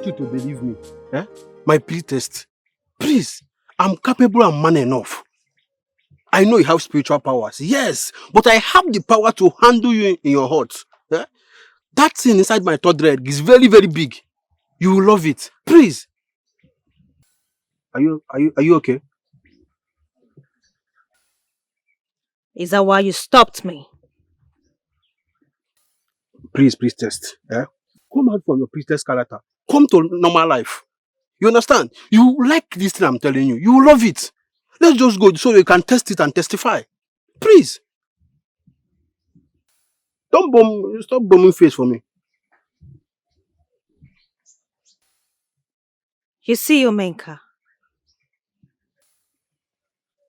want you to believe me. Eh? My priestess. Please, I'm capable and man enough. I know you have spiritual powers, yes, but I have the power to handle you in your heart. Eh? That thing inside my third leg is very, very big. You will love it. Please. Are you okay? Is that why you stopped me? Please, priestess. Eh? Come out from your priestess character. Come to normal life. You understand? You like this thing I'm telling you. You will love it. Let's just go so you can test it and testify. Please. Stop bombing face for me. You see, Omenka,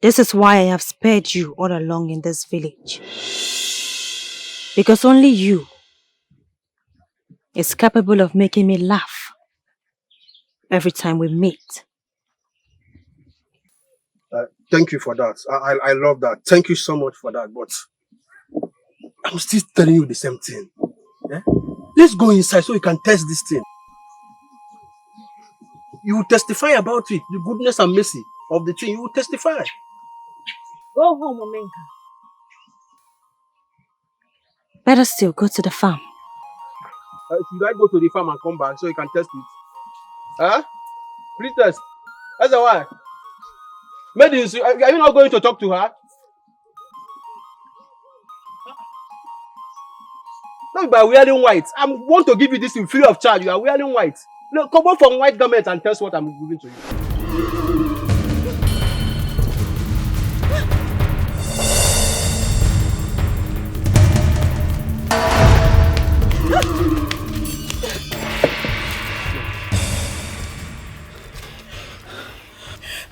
this is why I have spared you all along in this village. Because only you is capable of making me laugh every time we meet. Thank you for that. I love that. Thank you so much for that. But I'm still telling you the same thing. Yeah? Let's go inside so you can test this thing. You will testify about it. The goodness and mercy of the thing. You will testify. Go home, Omenka. Better still, go to the farm. Should I go to the farm and come back so you can test it? Huh? Priestess, that's why. Maiden, are you not going to talk to her? Not by wearing white. I want to give you this in free of charge. You are wearing white. No, come on from white garment and test what I'm giving to you.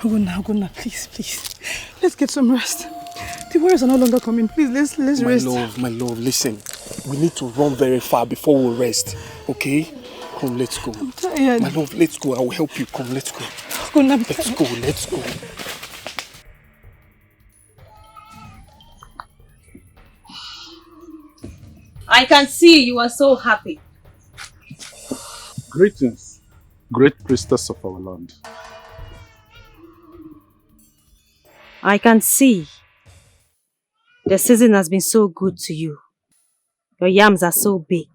Oguna, please. Let's get some rest. The warriors are no longer coming. Please, let's rest. My love, listen. We need to run very far before we rest. Okay? Come, let's go. I'm tired. My love, let's go. I will help you. Come, let's go. Oguna, let's go. I can see you are so happy. Greetings, great priestess of our land. I can see the season has been so good to you. Your yams are so big.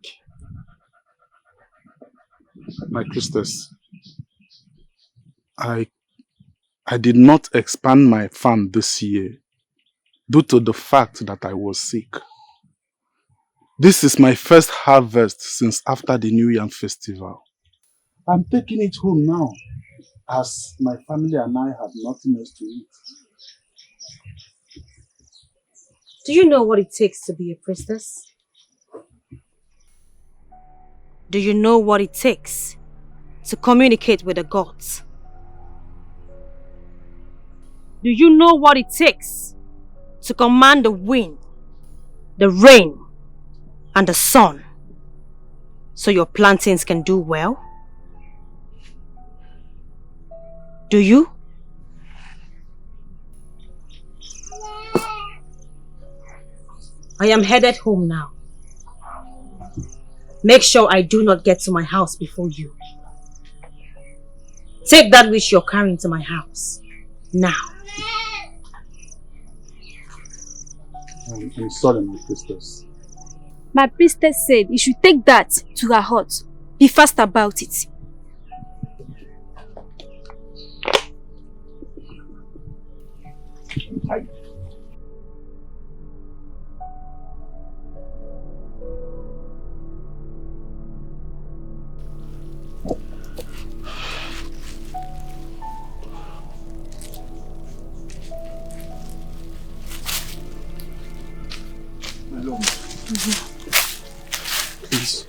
My priestess, I did not expand my farm this year due to the fact that I was sick. This is my first harvest since after the New Yam festival. I'm taking it home now as my family and I have nothing else to eat. Do you know what it takes to be a priestess? Do you know what it takes to communicate with the gods? Do you know what it takes to command the wind, the rain, and the sun so your plantains can do well? Do you? I am headed home now. Make sure I do not get to my house before you. Take that which you're carrying to my house. Now. I'm sorry, my priestess. My priestess said you should take that to her hut. Be fast about it. Please.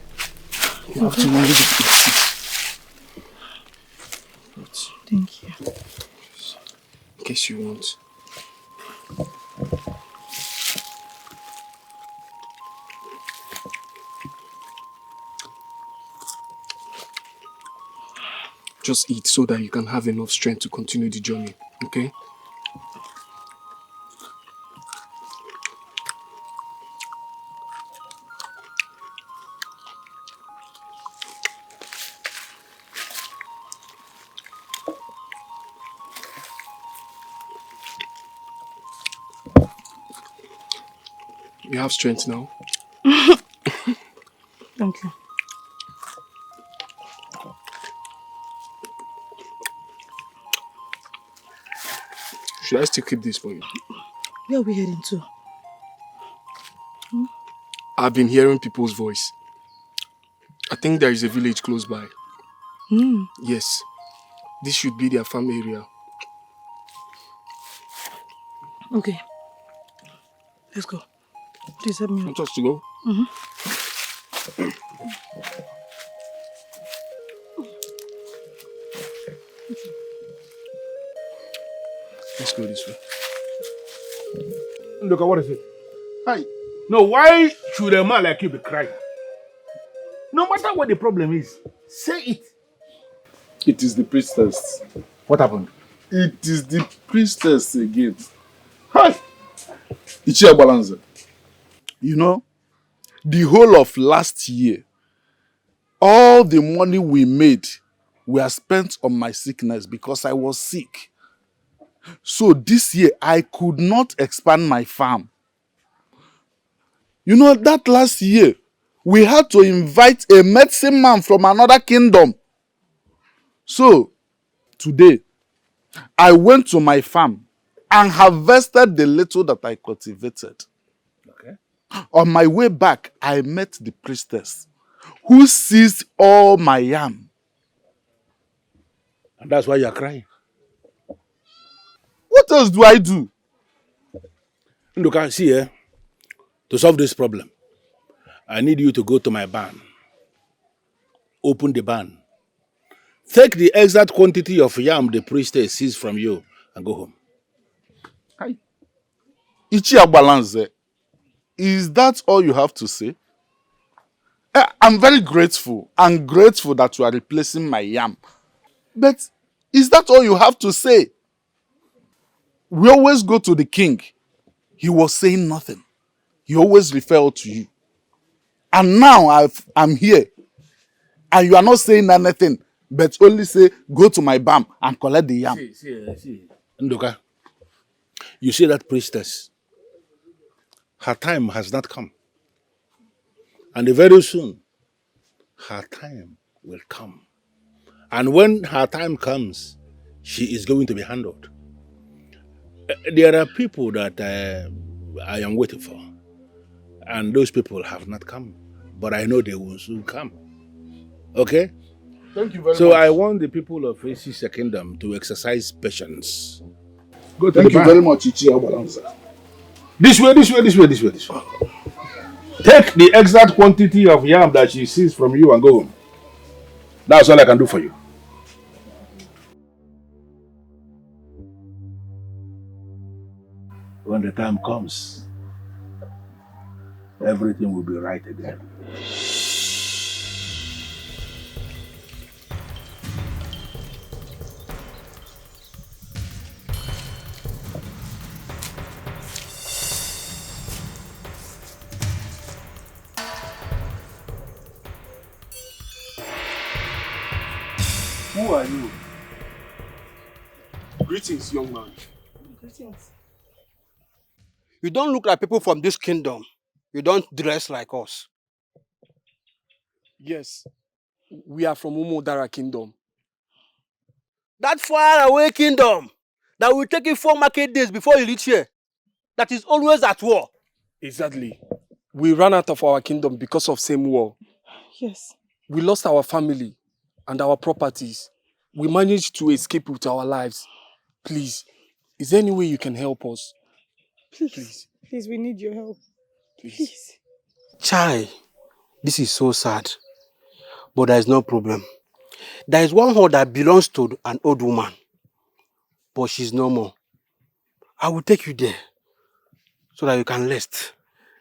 You have to manage it. Thank you. In case you want. Just eat so that you can have enough strength to continue the journey, okay? You have strength now. Thank you. Should I still keep this for you? Where are we heading to? I've been hearing people's voice. I think there is a village close by. Yes. This should be their farm area. Okay. Let's go. Please help me. Want us to go? Let's go this way. Look, what is it? Hi. No, why should a man like you be crying? No matter what the problem is, say it. It is the priestess. What happened? It is the priestess again. Hi! Ichia Balanza. You know, the whole of last year, all the money we made were spent on my sickness because I was sick. So this year, I could not expand my farm. You know, that last year, we had to invite a medicine man from another kingdom. So, today, I went to my farm and harvested the little that I cultivated. Okay. On my way back, I met the priestess who seized all my yam. And that's why you're crying. What else do I do? Look, see, to solve this problem, I need you to go to my barn. Open the barn. Take the exact quantity of yam the priestess seized from you and go home. Ichia Balanze, is that all you have to say? I'm very grateful. I'm grateful that you are replacing my yam. But is that all you have to say? We always go to the king. He was saying nothing. He always referred to you. And now I'm here. And you are not saying anything, but only say, go to my barn and collect the yam. See. Nduka, you see that priestess? Her time has not come. And very soon, her time will come. And when her time comes, she is going to be handled. There are people that I am waiting for. And those people have not come. But I know they will soon come. Okay? Thank you very much. So I want the people of Acey's Kingdom to exercise patience. Go to Thank the you barn. very much, Ichia Balanza. This way. Take the exact quantity of yam that she sees from you and go home. That's all I can do for you. When the time comes, everything will be right again. Who are you? Greetings, young man. Greetings. You don't look like people from this kingdom. You don't dress like us. Yes, we are from Umodara Kingdom. That far away kingdom that will take you 4 market days before you reach here. That is always at war. Exactly. We ran out of our kingdom because of same war. Yes. We lost our family and our properties. We managed to escape with our lives. Please, is there any way you can help us? Please. Please, we need your help. Please. Chai, this is so sad. But there is no problem. There is one hall that belongs to an old woman. But she's no more. I will take you there so that you can rest.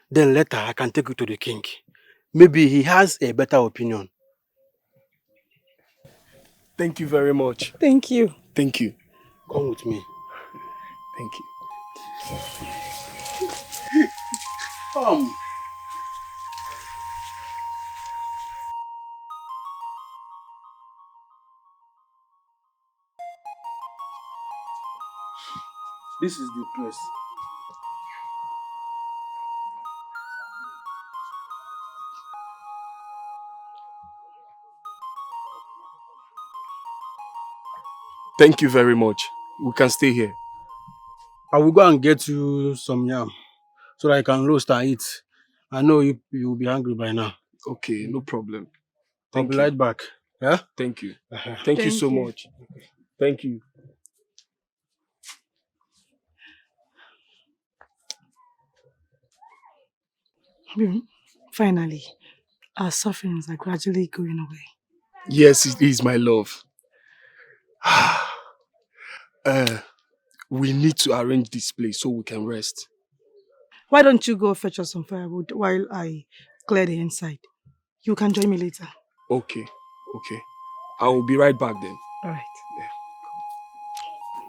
Then later I can take you to the king. Maybe he has a better opinion. Thank you very much. Thank you. Thank you. Come with me. Thank you. Come. This is the place. Thank you very much. We can stay here. I will go and get you some yam so that I can roast and eat. I know you will be hungry by now. Okay, no problem. I'll Thank be you. right back. Yeah? Thank you. Uh-huh. Thank you Thank so you. much. Thank you. Finally, our sufferings are gradually going away. Yes, it is, my love. We need to arrange this place so we can rest. Why don't you go fetch us some firewood while I clear the inside? You can join me later. Okay, okay. I will be right back then. All right.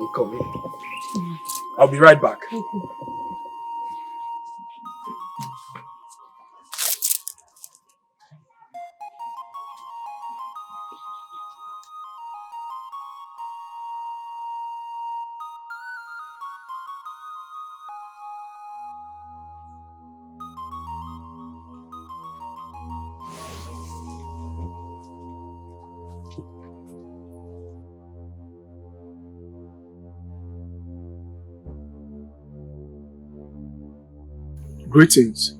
I'm coming. I'll be right back. Greetings.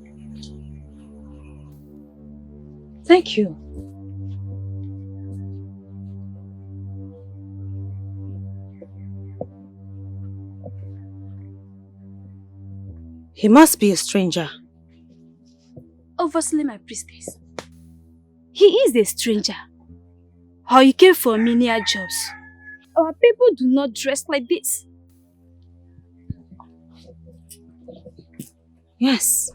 Thank you. He must be a stranger. Obviously, my priestess. He is a stranger. Or he came for menial jobs. Our people do not dress like this. Yes.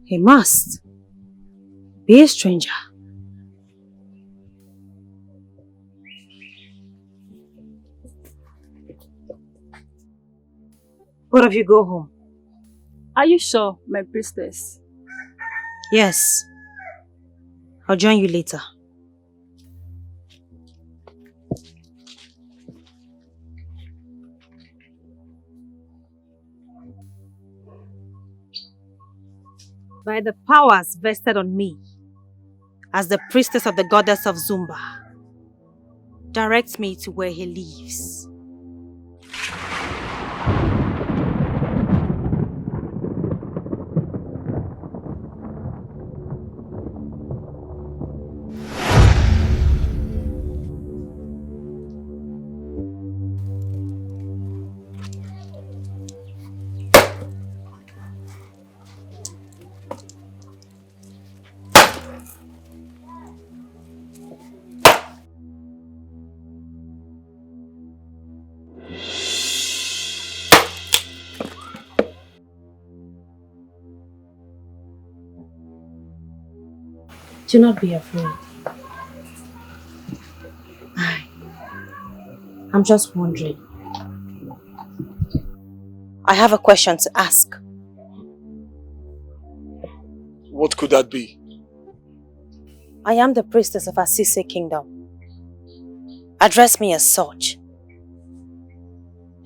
He must be a stranger. Both of you go home. Are you sure, my priestess? Yes. I'll join you later. By the powers vested on me as the priestess of the goddess of Zumba, direct me to where he lives. Do not be afraid. I'm just wondering. I have a question to ask. What could that be? I am the priestess of Asise Kingdom. Address me as such.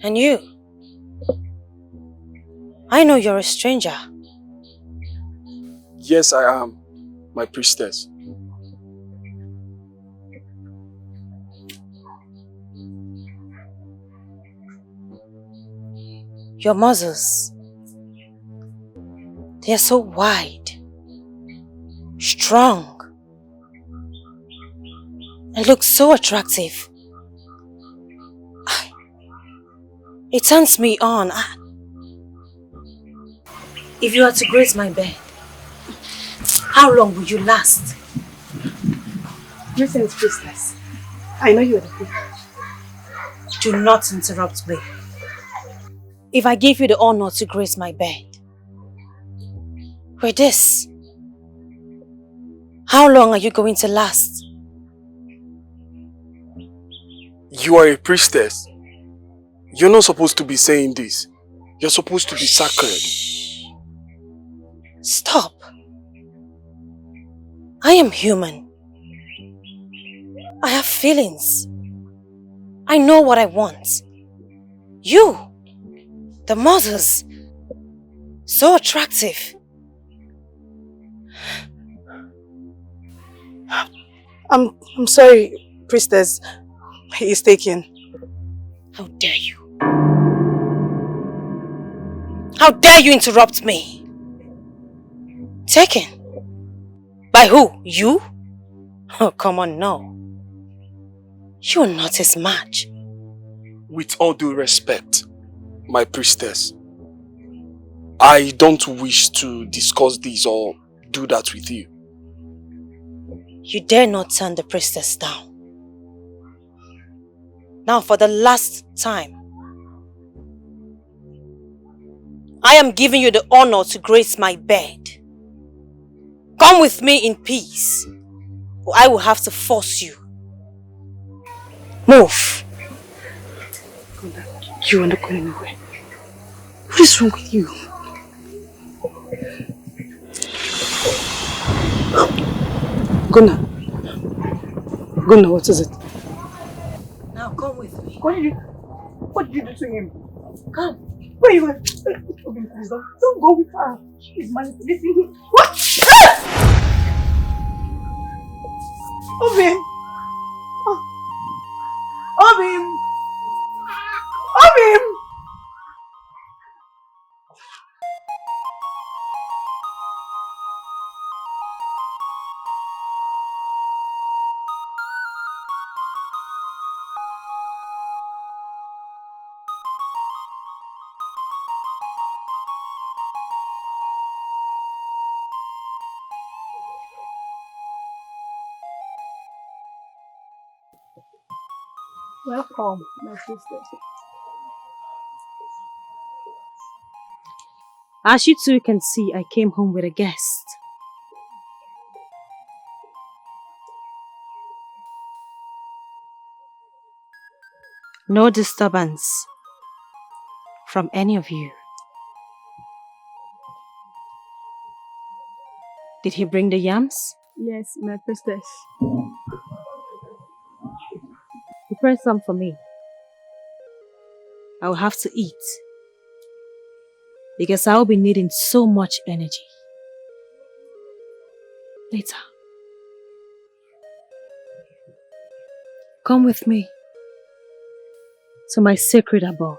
And you? I know you're a stranger. Yes, I am, my priestess. Your muscles, they are so wide, strong, and look so attractive. It turns me on. If you are to grace my bed, how long will you last? Greetings, priestess. I know you are the priestess. Do not interrupt me. If I give you the honor to grace my bed, with this, how long are you going to last? You are a priestess. You're not supposed to be saying this. You're supposed to be sacred. Stop. I am human. I have feelings. I know what I want. You, the muscles, so attractive. I'm sorry, priestess. He is taken. How dare you? How dare you interrupt me? Taken? By who? You? Oh, come on, no. You're not his match. With all due respect, my priestess, I don't wish to discuss this or do that with you. You dare not turn the priestess down. Now, for the last time, I am giving you the honor to grace my bed. Come with me in peace, or I will have to force you. Move. You are not going anywhere. What is wrong with you? Gunnar, what is it? Now come with me. What did you do to him? Come. Where are you going? Obin, please don't go with her. She is manipulating him. What? Obin! Obin! Obin! Welcome, my sister. As you two can see, I came home with a guest. No disturbance from any of you. Did he bring the yams? Yes, my priestess. Prepare some for me. I will have to eat because I will be needing so much energy later. Come with me to my sacred abode.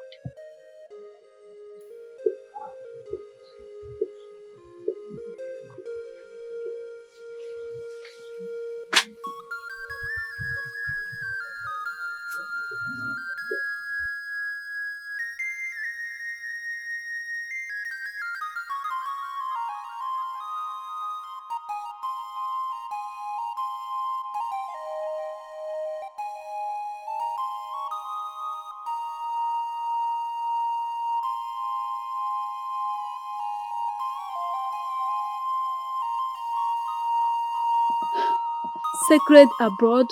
Sacred abroad.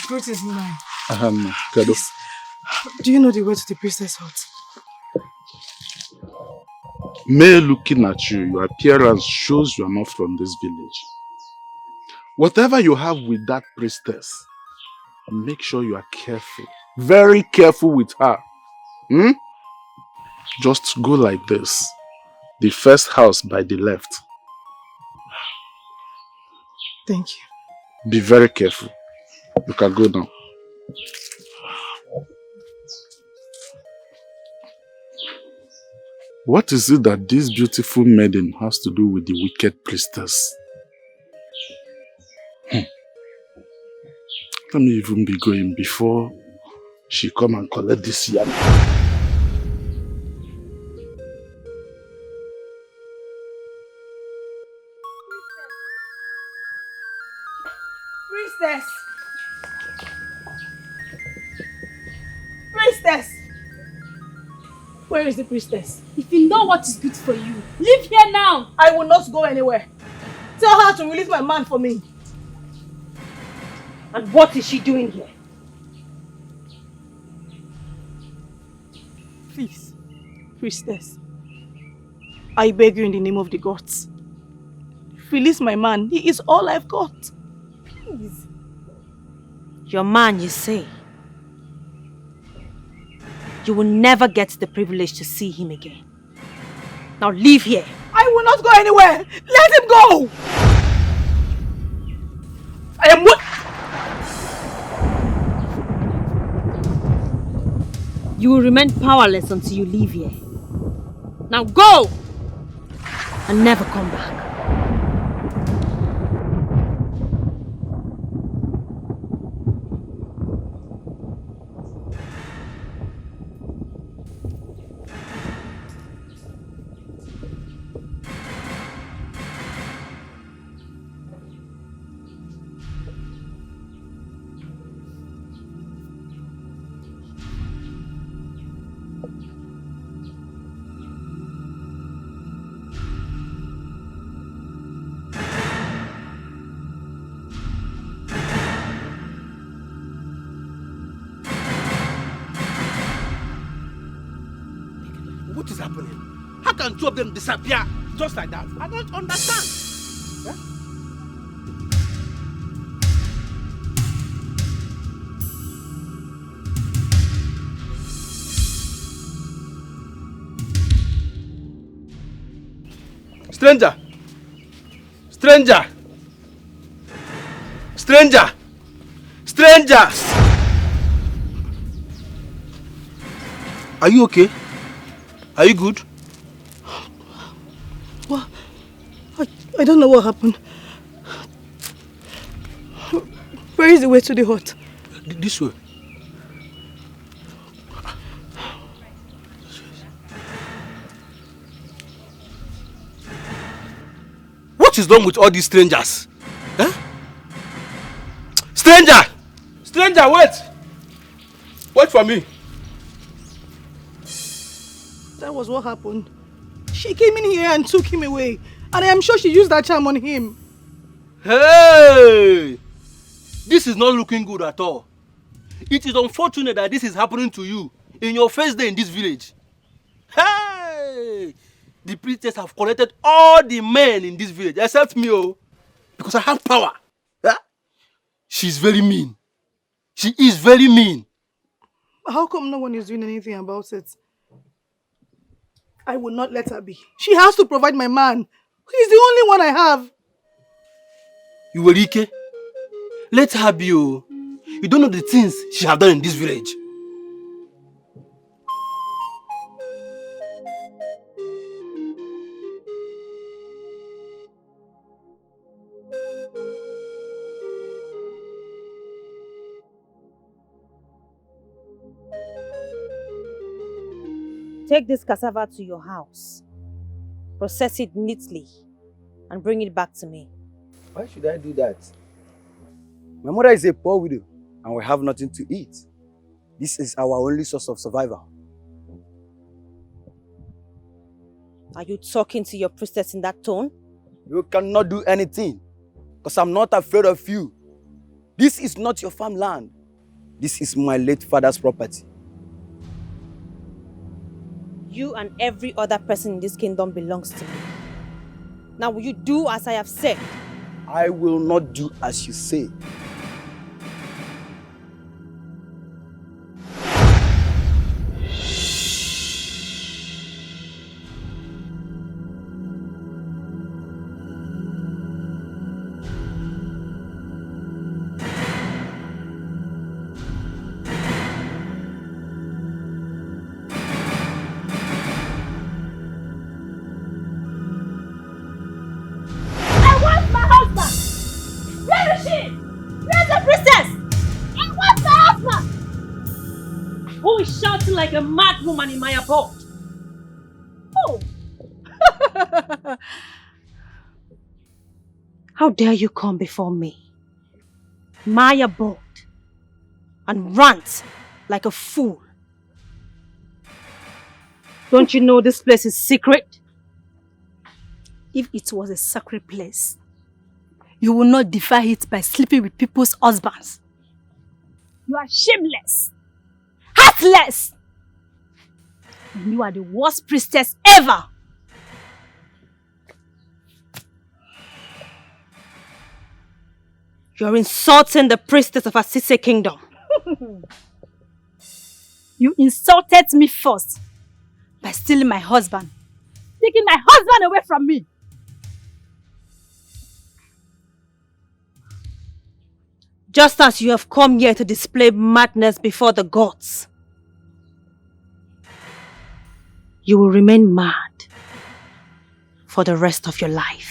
Greetings, Nina. Kado. Do you know the way to the priestess hut? May looking at you, your appearance shows you are not from this village. Whatever you have with that priestess, make sure you are careful. Very careful with her. Just go like this. The first house by the left. Thank you. Be very careful. You can go now. What is it that this beautiful maiden has to do with the wicked priestess? Let me even be going before she come and collect this yam. Priestess! Priestess! Where is the priestess? If you know what is good for you, leave here now. I will not go anywhere. Tell her to release my man for me. And what is she doing here? Please, priestess. I beg you in the name of the gods. Release my man. He is all I've got. Please. Your man, you say? You will never get the privilege to see him again. Now leave here. I will not go anywhere. Let him go. I am what? You will remain powerless until you leave here. Now go! And never come back. What is happening? How can two of them disappear just like that? I don't understand. Eh? Stranger! Stranger! Stranger! Strangers! Are you okay? Are you good? What? I don't know what happened. Where is the way to the hut? This way. What is wrong with all these strangers? Huh? Stranger! Stranger, wait! Wait for me. That was what happened. She came in here and took him away. And I am sure she used that charm on him. Hey! This is not looking good at all. It is unfortunate that this is happening to you in your first day in this village. Hey! The priestess have collected all the men in this village except me, oh, because I have power. Huh? She's very mean. She is very mean. How come no one is doing anything about it? I will not let her be. She has to provide my man. He's the only one I have. Iwerike, let her be, oh. You don't know the things she have done in this village. Take this cassava to your house, process it neatly, and bring it back to me. Why should I do that? My mother is a poor widow and we have nothing to eat. This is our only source of survival. Are you talking to your priestess in that tone? You cannot do anything because I'm not afraid of you. This is not your farmland. This is my late father's property. You and every other person in this kingdom belongs to me. Now will you do as I have said? I will not do as you say. Like a mad woman in my abode. Oh! How dare you come before me, my abode, and rant like a fool? Don't you know this place is secret? If it was a sacred place, you will not defy it by sleeping with people's husbands. You are shameless, heartless. And you are the worst priestess ever. You're insulting the priestess of Asise Kingdom. You insulted me first by stealing my husband, taking my husband away from me. Just as you have come here to display madness before the gods, you will remain mad for the rest of your life.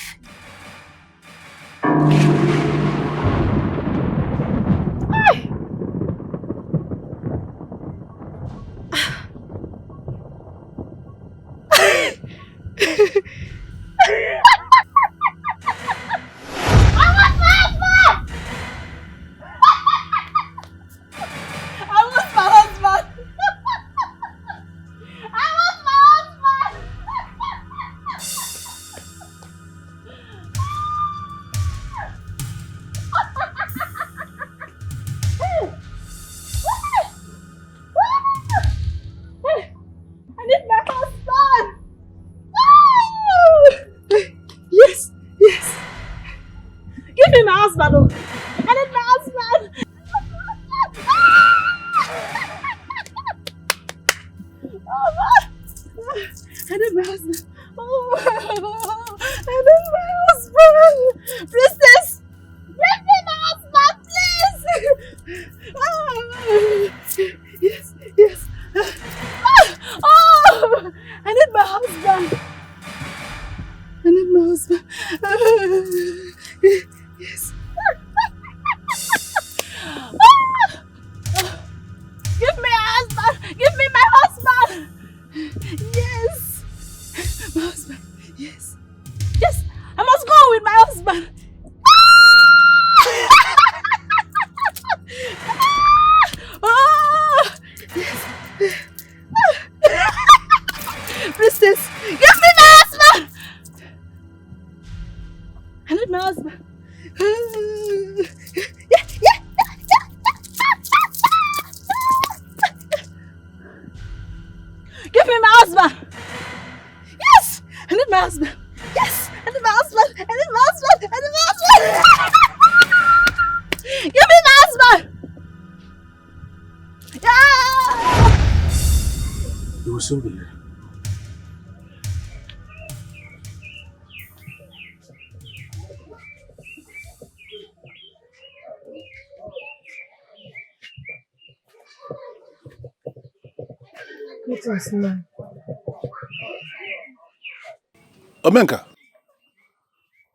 Omenka,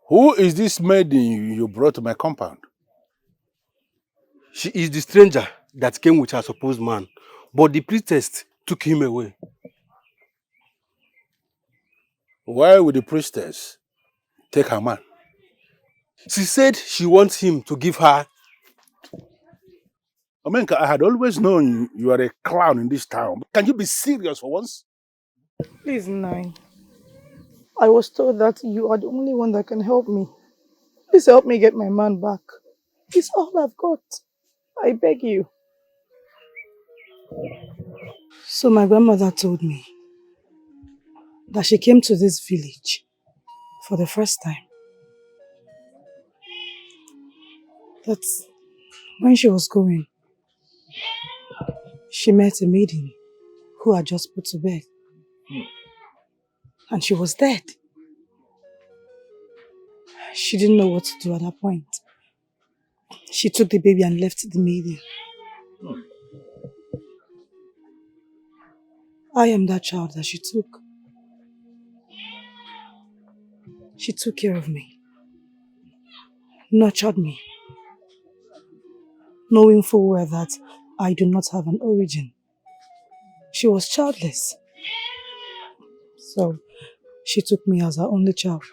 who is this maiden you brought to my compound? She is the stranger that came with her supposed man, but the priestess took him away. Why would the priestess take her man? She said she wants him to give her. Omenka, I had always known you are a clown in this town. Can you be serious for once? Please, Nine. I was told that you are the only one that can help me. Please help me get my man back. He's all I've got. I beg you. So my grandmother told me that she came to this village for the first time. That when she was going, she met a maiden who had just put to bed. And she was dead. She didn't know what to do at that point. She took the baby and left the maiden. I am that child that she took. She took care of me, nurtured me, knowing full well that I do not have an origin. She was childless. So she took me as her only child.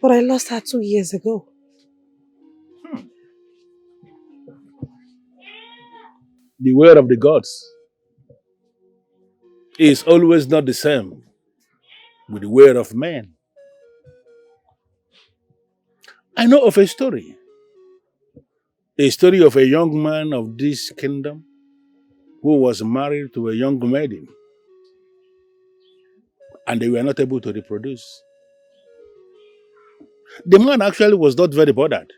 But I lost her 2 years ago. The word of the gods is always not the same with the word of man. I know of a story of a young man of this kingdom who was married to a young maiden. and they were not able to reproduce. The man actually was not very bothered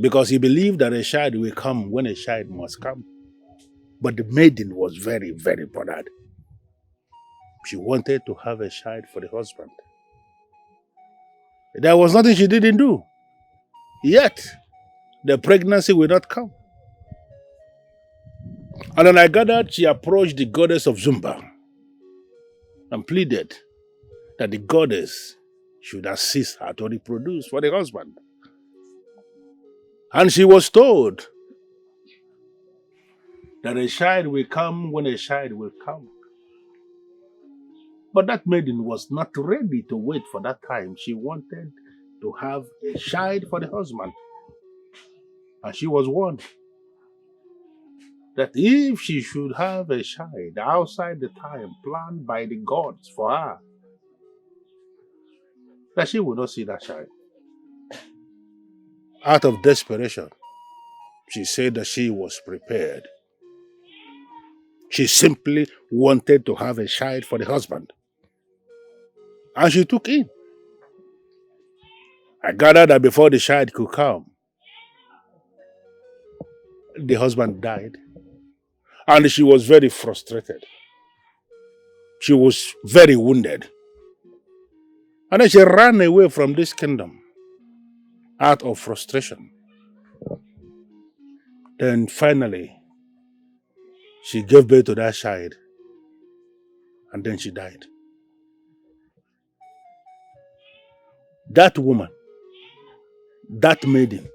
because he believed that a child will come when a child must come. But the maiden was very, very bothered. She wanted to have a child for the husband. There was nothing she didn't do. Yet, the pregnancy will not come. And then I gathered she approached the goddess of Zumba and pleaded that the goddess should assist her to reproduce for the husband. And she was told that a child will come when a child will come. But that maiden was not ready to wait for that time. She wanted to have a child for the husband. And she was warned that if she should have a child outside the time planned by the gods for her, that she would not see that child. Out of desperation, she said that she was prepared. She simply wanted to have a child for the husband. And she took in. I gathered that before the child could come, the husband died. And she was very frustrated. She was very wounded. And then she ran away from this kingdom out of frustration. Then finally, she gave birth to that child. And then she died. That woman, that maiden,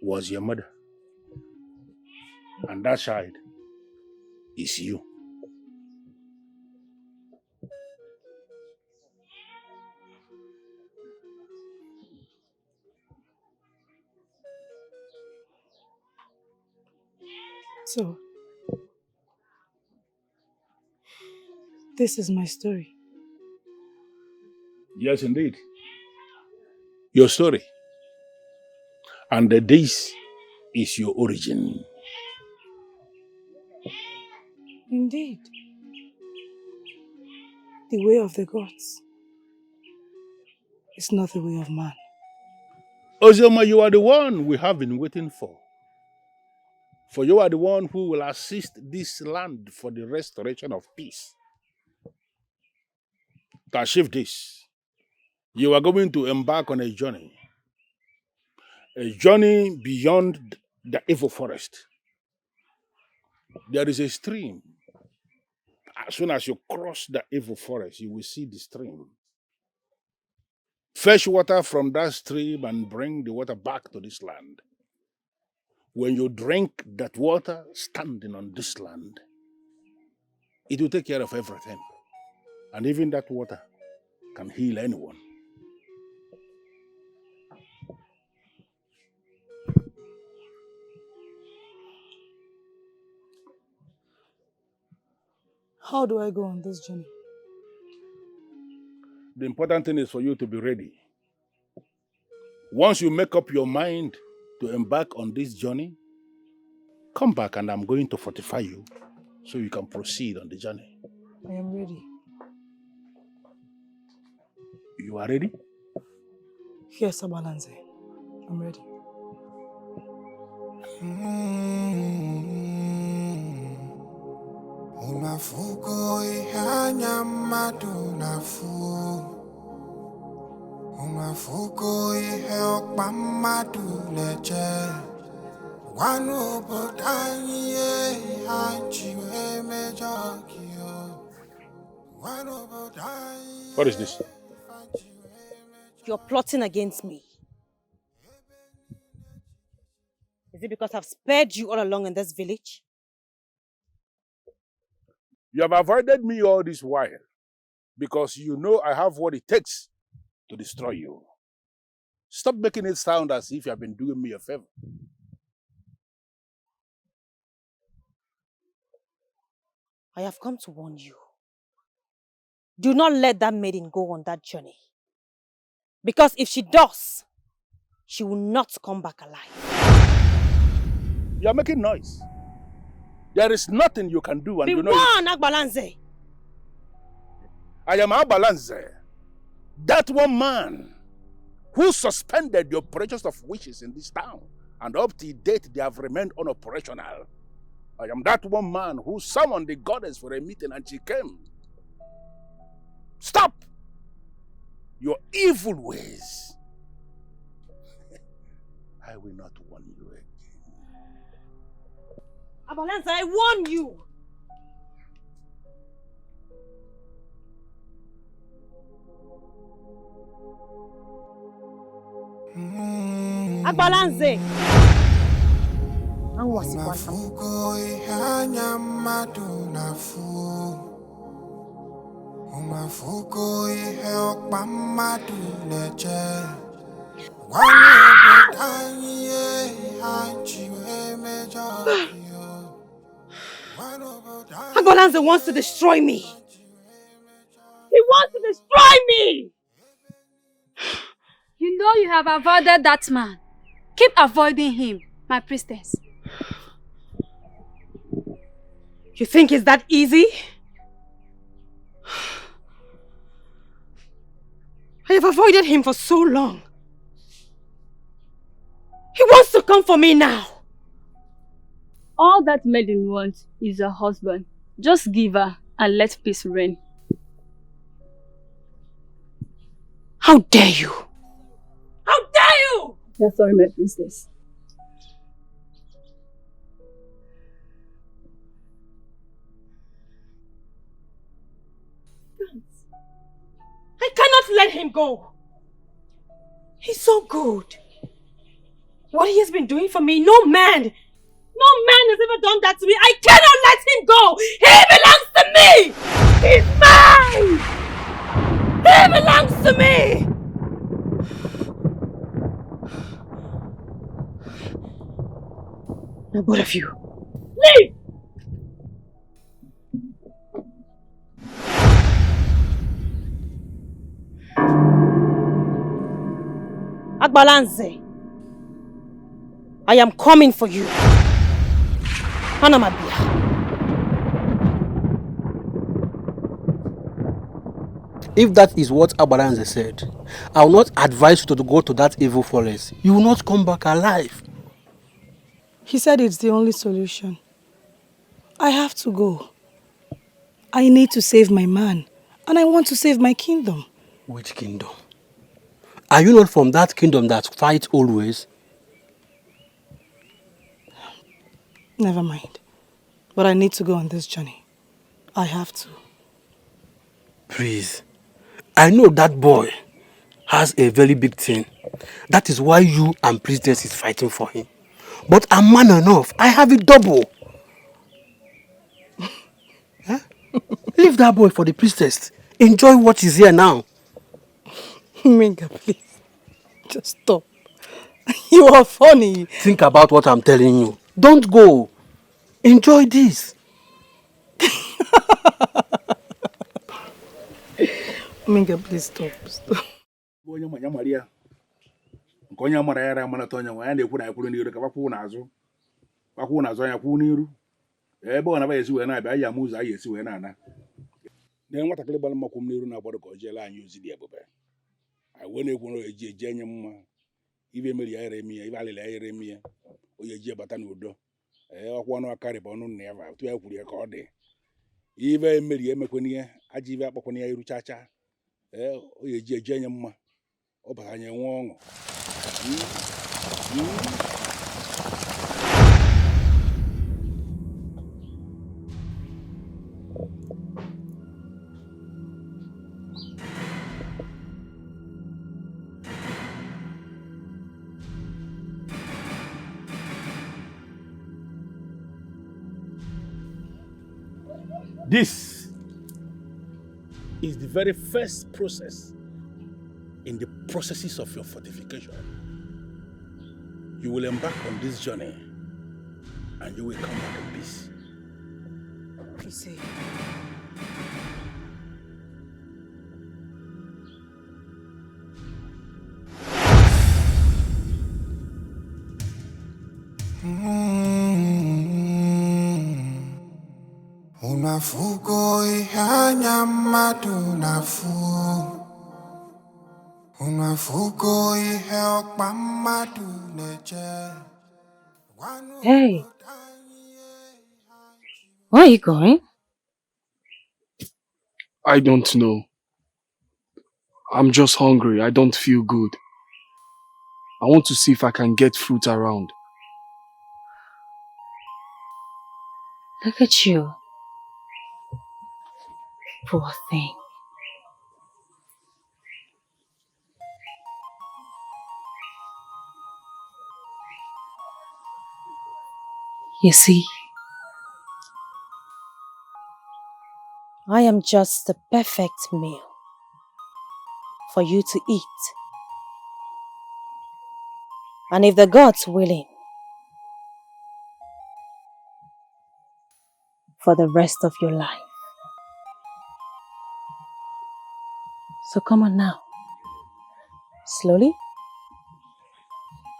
was your mother. And that child is you. So, this is my story. Yes, indeed. Your story. And this is your origin. Indeed. The way of the gods is not the way of man. OZIOMA, you are the one we have been waiting for. For you are the one who will assist this land for the restoration of peace. To achieve this, you are going to embark on a journey beyond the evil forest. There is a stream. As soon as you cross the evil forest, you will see the stream. Fetch water from that stream and bring the water back to this land. When you drink that water standing on this land, it will take care of everything. And even that water can heal anyone. How do I go on this journey? The important thing is for you to be ready. Once you make up your mind to embark on this journey, come back and I'm going to fortify you so you can proceed on the journey. I am ready. You are ready? Yes, Abalanze. I'm ready. Unafuko ihanya madunafu. Unafuko ihelpa maduleje. Wanu bodanye hanchiwe mejakio. Wanu bodanye. What is this? You're plotting against me. Is it because I've spared you all along in this village? You have avoided me all this while because you know I have what it takes to destroy you. Stop making it sound as if you have been doing me a favor. I have come to warn you. Do not let that maiden go on that journey. Because if she does, she will not come back alive. You are making noise. There is nothing you can do and Be you know warned, Agbalanze. I am Abalanze, that one man who suspended the operations of witches in this town, and up to date they have remained unoperational. I am that one man who summoned the goddess for a meeting and she came. Stop your evil ways. I will not warn you again. Abalanza, I warn you! Abalanze! Umafuko ihanya madunafu. Umafuko ihelpa maduleje. Wano bodanye hanchiwe mejokio. Abalanze wants to destroy me! He wants to destroy me! You know you have avoided that man. Keep avoiding him, my priestess. You think it's that easy? I have avoided him for so long. He wants to come for me now. All that maiden wants is a husband. Just give her and let peace reign. How dare you? How dare you! Yeah, sorry, my princess. I cannot let him go. He's so good. What he has been doing for me, no man has ever done that to me. I cannot let him go. He belongs to me. He's mine. He belongs to me. Now both of you, leave. Agbalanze, I am coming for you. Hanamabia. If that is what Agbalanze said, I will not advise you to go to that evil forest. You will not come back alive. He said it's the only solution. I have to go. I need to save my man, and I want to save my kingdom. Which kingdom? Are you not from that kingdom that fights always? Never mind. But I need to go on this journey. I have to. Please. I know that boy has a very big thing. That is why you and Priestess is fighting for him. But I'm man enough. I have it double. Huh? Leave that boy for the Priestess. Enjoy what is here now. Minga, please. Just stop. You are funny. Think about what I'm telling you. Don't go. Enjoy this. Minga, please stop. Stop. Onye mara ya mana tonye nwa ya na-ekwu na ekwuru n'iru ka bakwu n'azụ anya kwụ n'iru ebe ọ na ba esi wee na-abịa ya ma ụzọ anyị esi wee na-ana na nwatakịrị gbara mmakwu m n'iru na-agbado ka o jeela anyị ozi dị ebube anyị wee na-ekwu na eji enye mma ibe emeri ya ere emi ya ibe alịla ya ere emi ya onye eji bata n'udo ọkwa ọnụ akarị bụ ọnụ nna ya va otu ya kwuru ya ka ọ dị ibe emeri ya emekwana ihe aja ibe akpakwana ya iru chacha onye eji enye mma ọ bara anyị nwe ọṅụ. This is the very first process in the processes of your fortification. You will embark on this journey and you will come back in peace. You see. Unafuko ihanya madu nafu. Unafuko ihel pamadu neche. Hey, where are you going? I don't know. I'm just hungry. I don't feel good. I want to see if I can get fruit around. Look at you. Poor thing. You see, I am just the perfect meal for you to eat. And if the gods willing, for the rest of your life. So come on now. Slowly.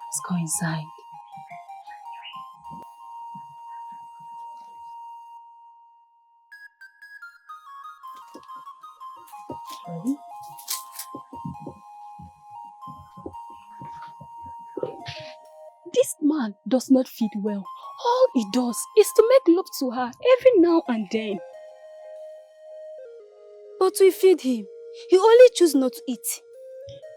Let's go inside. Slowly. This man does not feed well. All he does is to make love to her every now and then. But we feed him. He only chooses not to eat.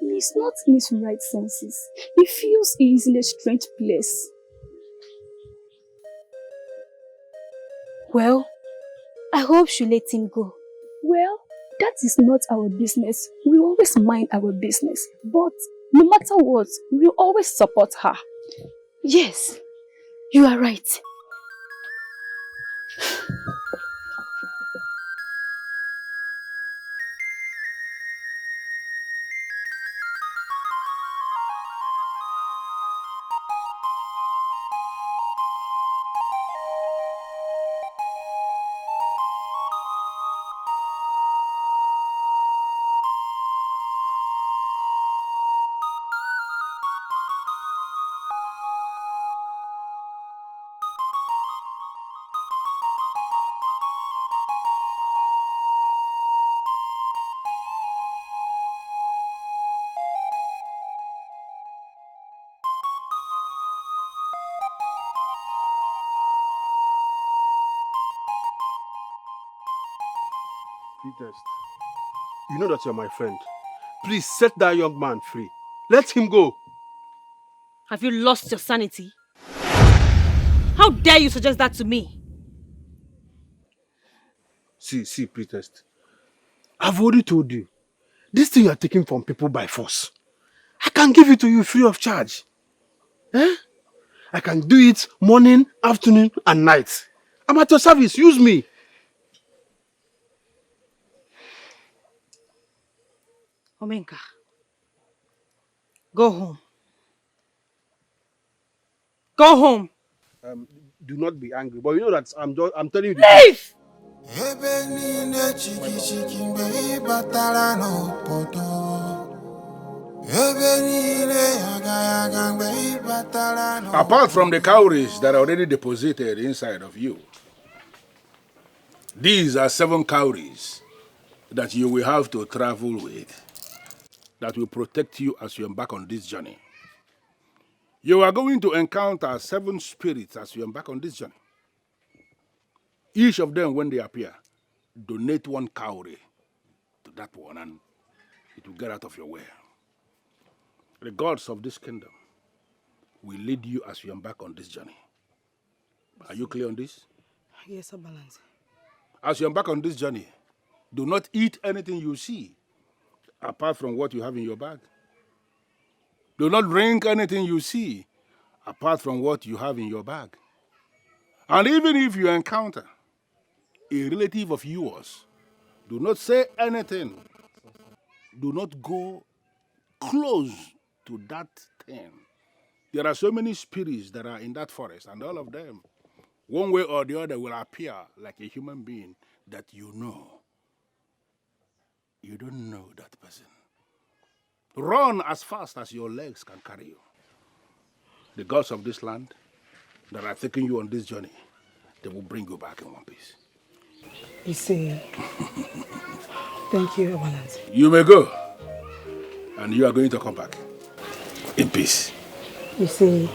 He is not in his right senses. He feels he is in a strange place. Well, I hope she let him go. Well, that is not our business. We always mind our business. But no matter what, we always support her. Yes, you are right. Priestess, you know that you're my friend. Please set that young man free. Let him go. Have you lost your sanity? How dare you suggest that to me? See, Priestess. I've already told you. This thing you're taking from people by force. I can give it to you free of charge. Eh? I can do it morning, afternoon, and night. I'm at your service. Use me. Omenka, go home. Go home. Do not be angry, but you know that I'm telling you the truth. Leave! Apart from the cowries that are already deposited inside of you, these are 7 cowries that you will have to travel with, that will protect you as you embark on this journey. You are going to encounter 7 spirits as you embark on this journey. Each of them, when they appear, donate 1 cowrie to that one and it will get out of your way. The gods of this kingdom will lead you as you embark on this journey. Are you clear on this? Yes, sir, balance. As you embark on this journey, do not eat anything you see apart from what you have in your bag. Do not drink anything you see apart from what you have in your bag. And even if you encounter a relative of yours, do not say anything. Do not go close to that thing. There are so many spirits that are in that forest, and all of them, one way or the other, will appear like a human being that you know. You don't know that person. Run as fast as your legs can carry you. The gods of this land that are taking you on this journey, they will bring you back in one piece. You see, thank you, Obalanze. You may go. And you are going to come back. In peace. You see,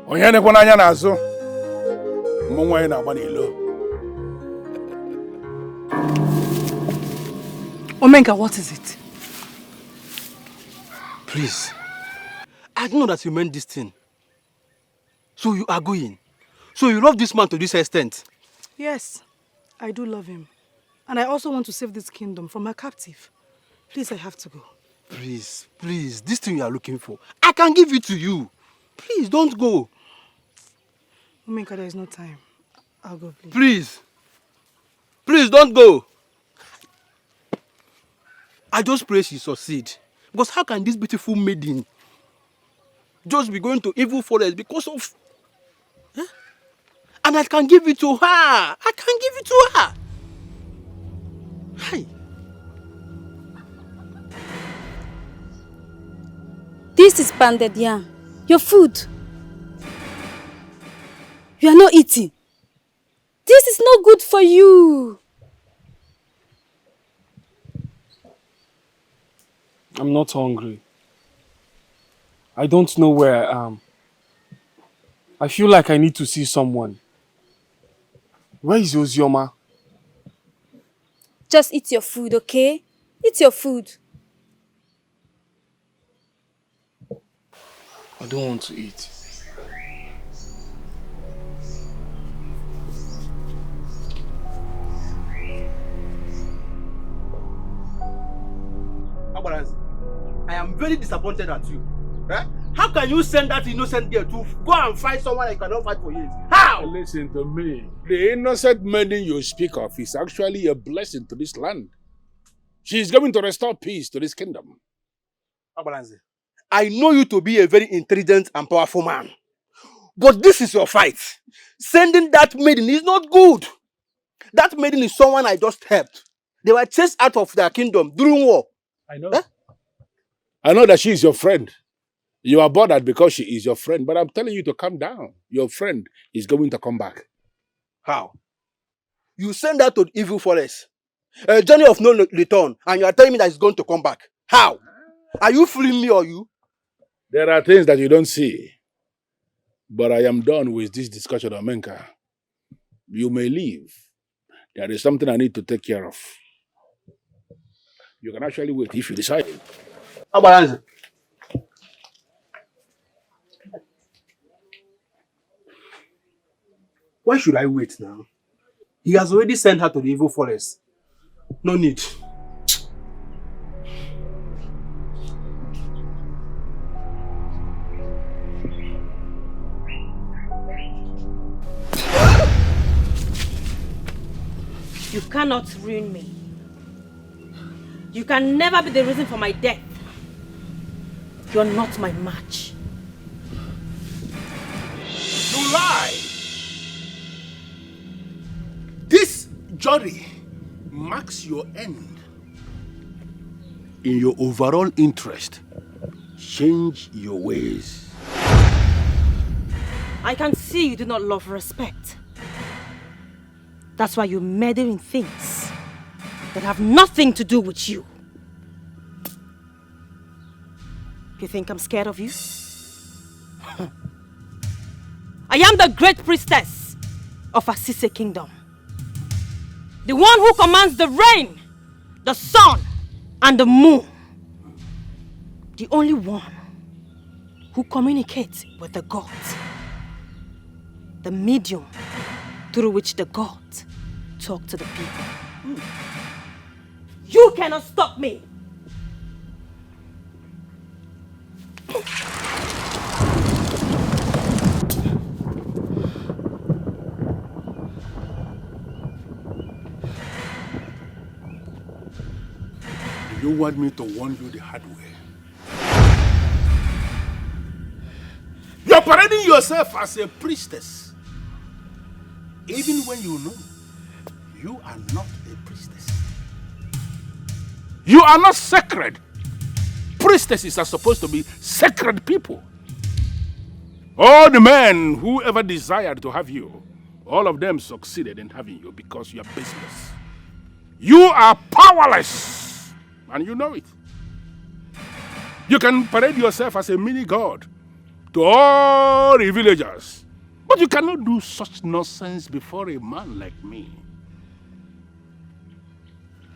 Onye nekwana anya n'azụ. Mmụ nwaanyị na-agba n'ilo. Omenka, what is it? Please. I didn't know that you meant this thing. So you are going. So you love this man to this extent. Yes, I do love him. And I also want to save this kingdom from a captive. Please, I have to go. Please, please, this thing you are looking for, I can give it to you. Please, don't go. Omenka, there is no time. I'll go, please. Please. Please, don't go. I just pray she succeed. Because how can this beautiful maiden just be going to evil forest because of... Huh? And I can give it to her. I can give it to her. Hi. This is pounded yam. Your food. You are not eating. This is not good for you. I'm not hungry. I don't know where I am. I feel like I need to see someone. Where is OZIOMA? Just eat your food, okay? Eat your food. I don't want to eat. I am very disappointed at you. Eh? How can you send that innocent girl to go and fight someone that cannot fight for years? How? Listen to me. The innocent maiden you speak of is actually a blessing to this land. She is going to restore peace to this kingdom. Abalanze, I know you to be a very intelligent and powerful man. But this is your fight. Sending that maiden is not good. That maiden is someone I just helped. They were chased out of their kingdom during war. I know. Eh? I know that she is your friend. You are bothered because she is your friend, but I'm telling you to calm down. Your friend is going to come back. How? You send her to the evil forest, a journey of no return, and you are telling me that it's going to come back. How? Are you fooling me or you? There are things that you don't see. But I am done with this discussion, Omenka. You may leave. There is something I need to take care of. You can actually wait if you decide. Abalanze. Why should I wait now? He has already sent her to the evil forest. No need. You cannot ruin me. You can never be the reason for my death. You're not my match. You lie! This journey marks your end. In your overall interest, change your ways. I can see you do not love respect. That's why you meddle in things that have nothing to do with you. You think I'm scared of you? I am the great priestess of Asise Kingdom. The one who commands the rain, the sun, and the moon. The only one who communicates with the gods. The medium through which the gods talk to the people. You cannot stop me! Do you want me to warn you the hard way? You're parading yourself as a priestess. Even when you know you are not a priestess. You are not sacred. priestesses are supposed to be sacred people. All the men who ever desired to have you, all of them succeeded in having you because you are business. You are powerless, and you know it. You can parade yourself as a mini god to all the villagers, but you cannot do such nonsense before a man like me.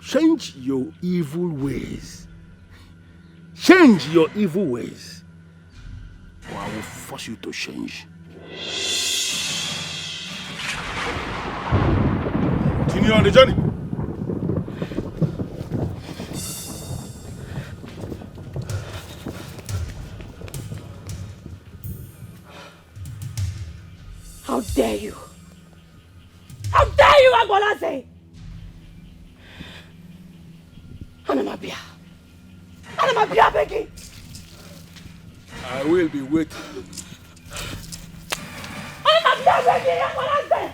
Change your evil ways. Change your evil ways, or I will force you to change. Continue on the journey. How dare you? How dare you, Agbolase? Anamabia, begging. I will be waiting. Anamabia, begging, Agbolase.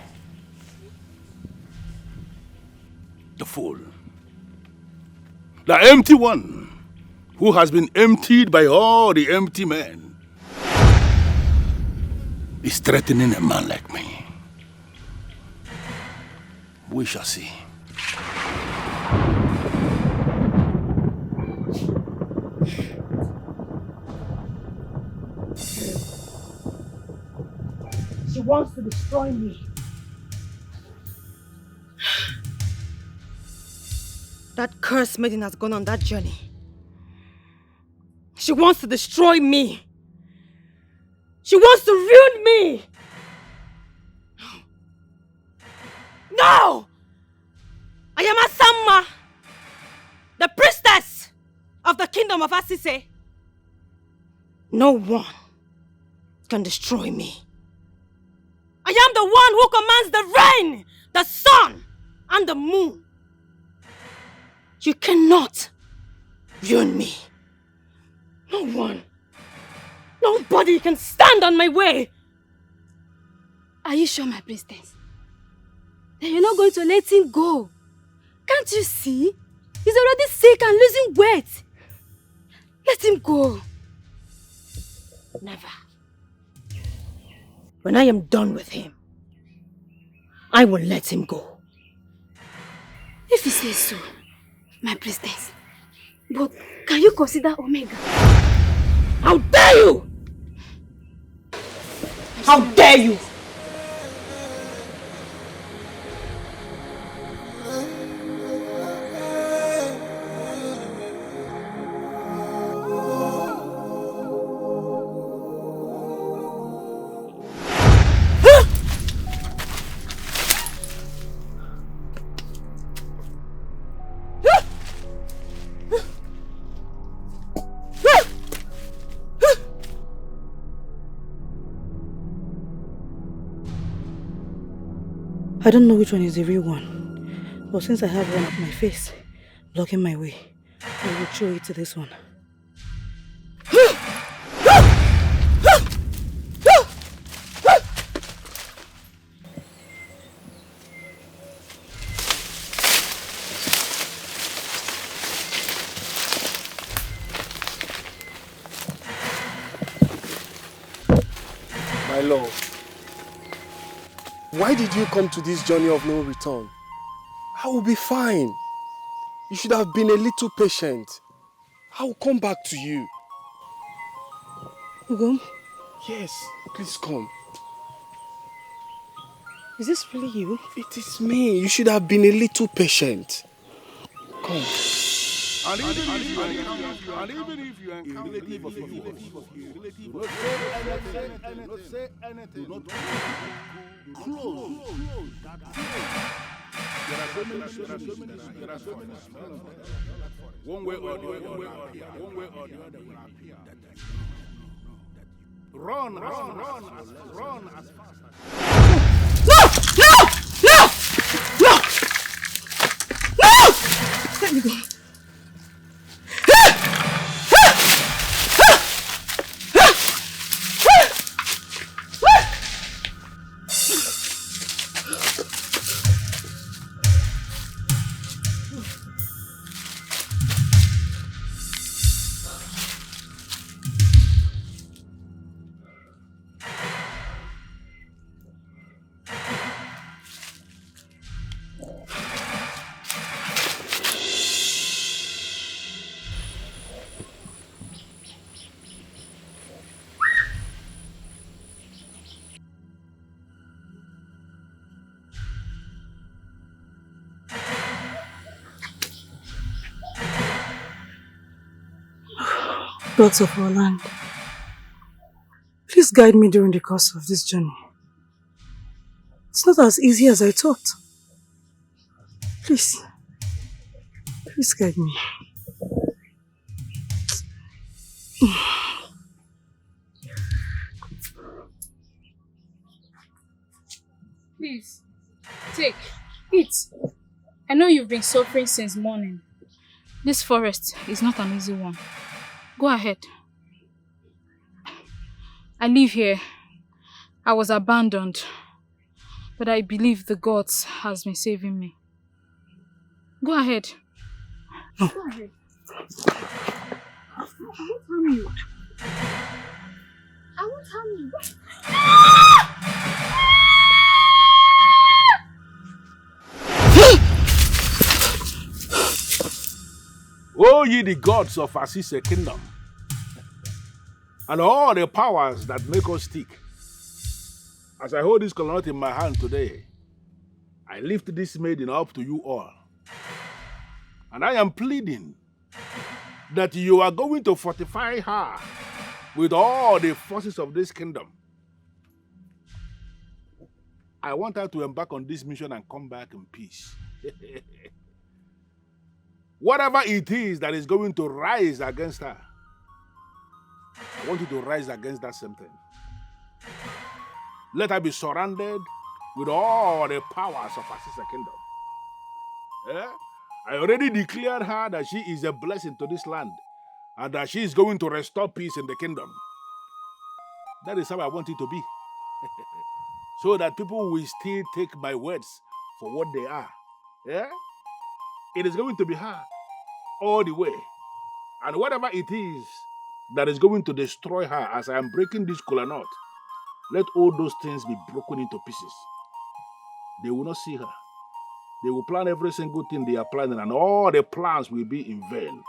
The fool. The empty one who has been emptied by all the empty men is threatening a man like me. We shall see. She wants to destroy me. That cursed maiden has gone on that journey. She wants to destroy me. She wants to ruin me. No! I am Asamma, the priestess of the kingdom of Asise. No one can destroy me. I am the one who commands the rain, the sun, and the moon. You cannot ruin me. No one, nobody can stand on my way. Are you sure, my priestess? That you're not going to let him go? Can't you see? He's already sick and losing weight. Let him go. Never. When I am done with him, I will let him go. If you say so, my priestess. But can you consider Omega? How dare you! How dare you! I don't know which one is the real one, but since I have one of my face blocking my way, I will throw it to this one. My lord, why did you come to this journey of no return? I will be fine. You should have been a little patient. I will come back to you. Ugum? Yes, please come. Is this really you? It is me. You should have been a little patient. Come. And even if you encounter relative of you, do not say anything. Do not close. There are so many. One way or the other will appear. Run as fast as No! Let me go. gods of our land, please guide me during the course of this journey. It's not as easy as I thought. Please guide me. Please, take, eat. I know you've been suffering since morning. This forest is not an easy one. Go ahead. I live here. I was abandoned, but I believe the gods has been saving me. Go ahead. No. Go ahead. I won't harm you. I won't harm you. O ye the gods of Asise kingdom, and all the powers that make us tick. As I hold this coconut in my hand today, I lift this maiden up to you all. And I am pleading that you are going to fortify her with all the forces of this kingdom. I want her to embark on this mission and come back in peace. Whatever it is that is going to rise against her, I want you to rise against that same thing. Let her be surrounded with all the powers of her sister kingdom. I already declared her that she is a blessing to this land and that she is going to restore peace in the kingdom. That is how I want it to be. So that people will still take my words for what they are. It is going to be her all the way. And whatever it is that is going to destroy her as I am breaking this kola nut, let all those things be broken into pieces. They will not see her. They will plan every single thing they are planning, and all the plans will be in vain.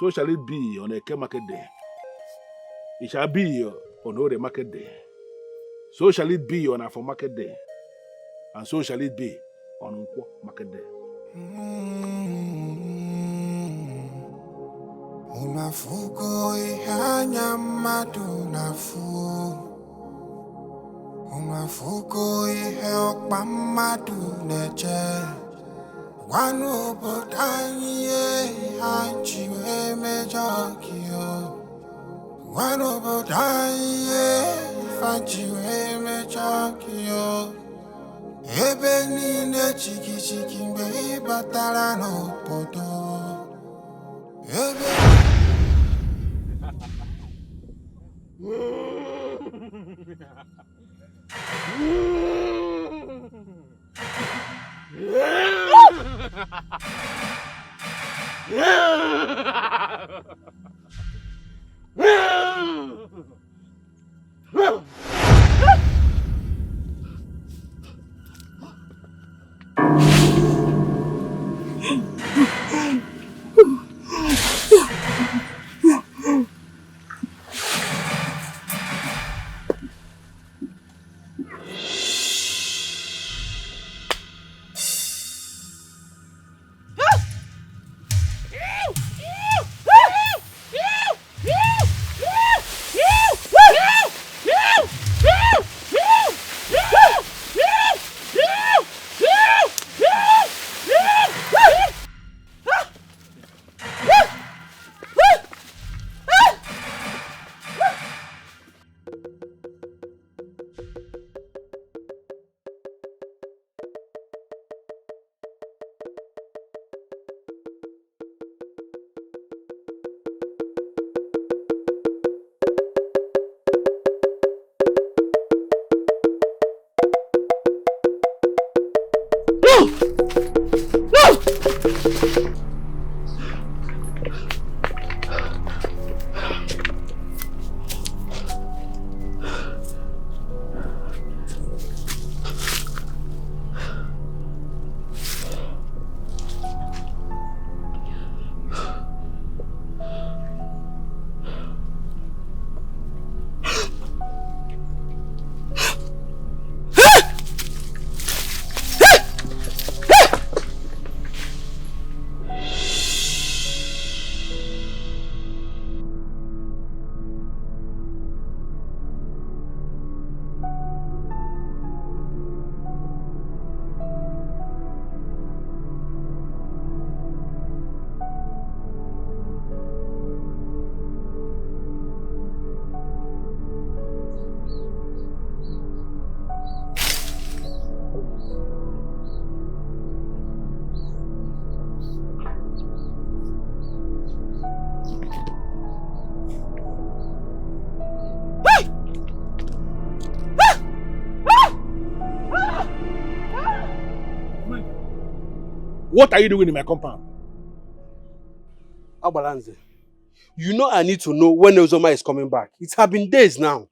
So shall it be on Eke market day. It shall be on Ore market day. So shall it be on Afo market day. And so shall it be on Nkwo market day. Unafuko ihanya madu nafu. Unafuko ihekpa madu neche. Wanu bodanye hanchiwe mejakio. Wanu bodanye hanchiwe mejakio. Ebe nine chiki chiki mbe batara no podo. Ebe What are you doing in my compound? Abalanze, you know I need to know when OZIOMA is coming back. It has been days now.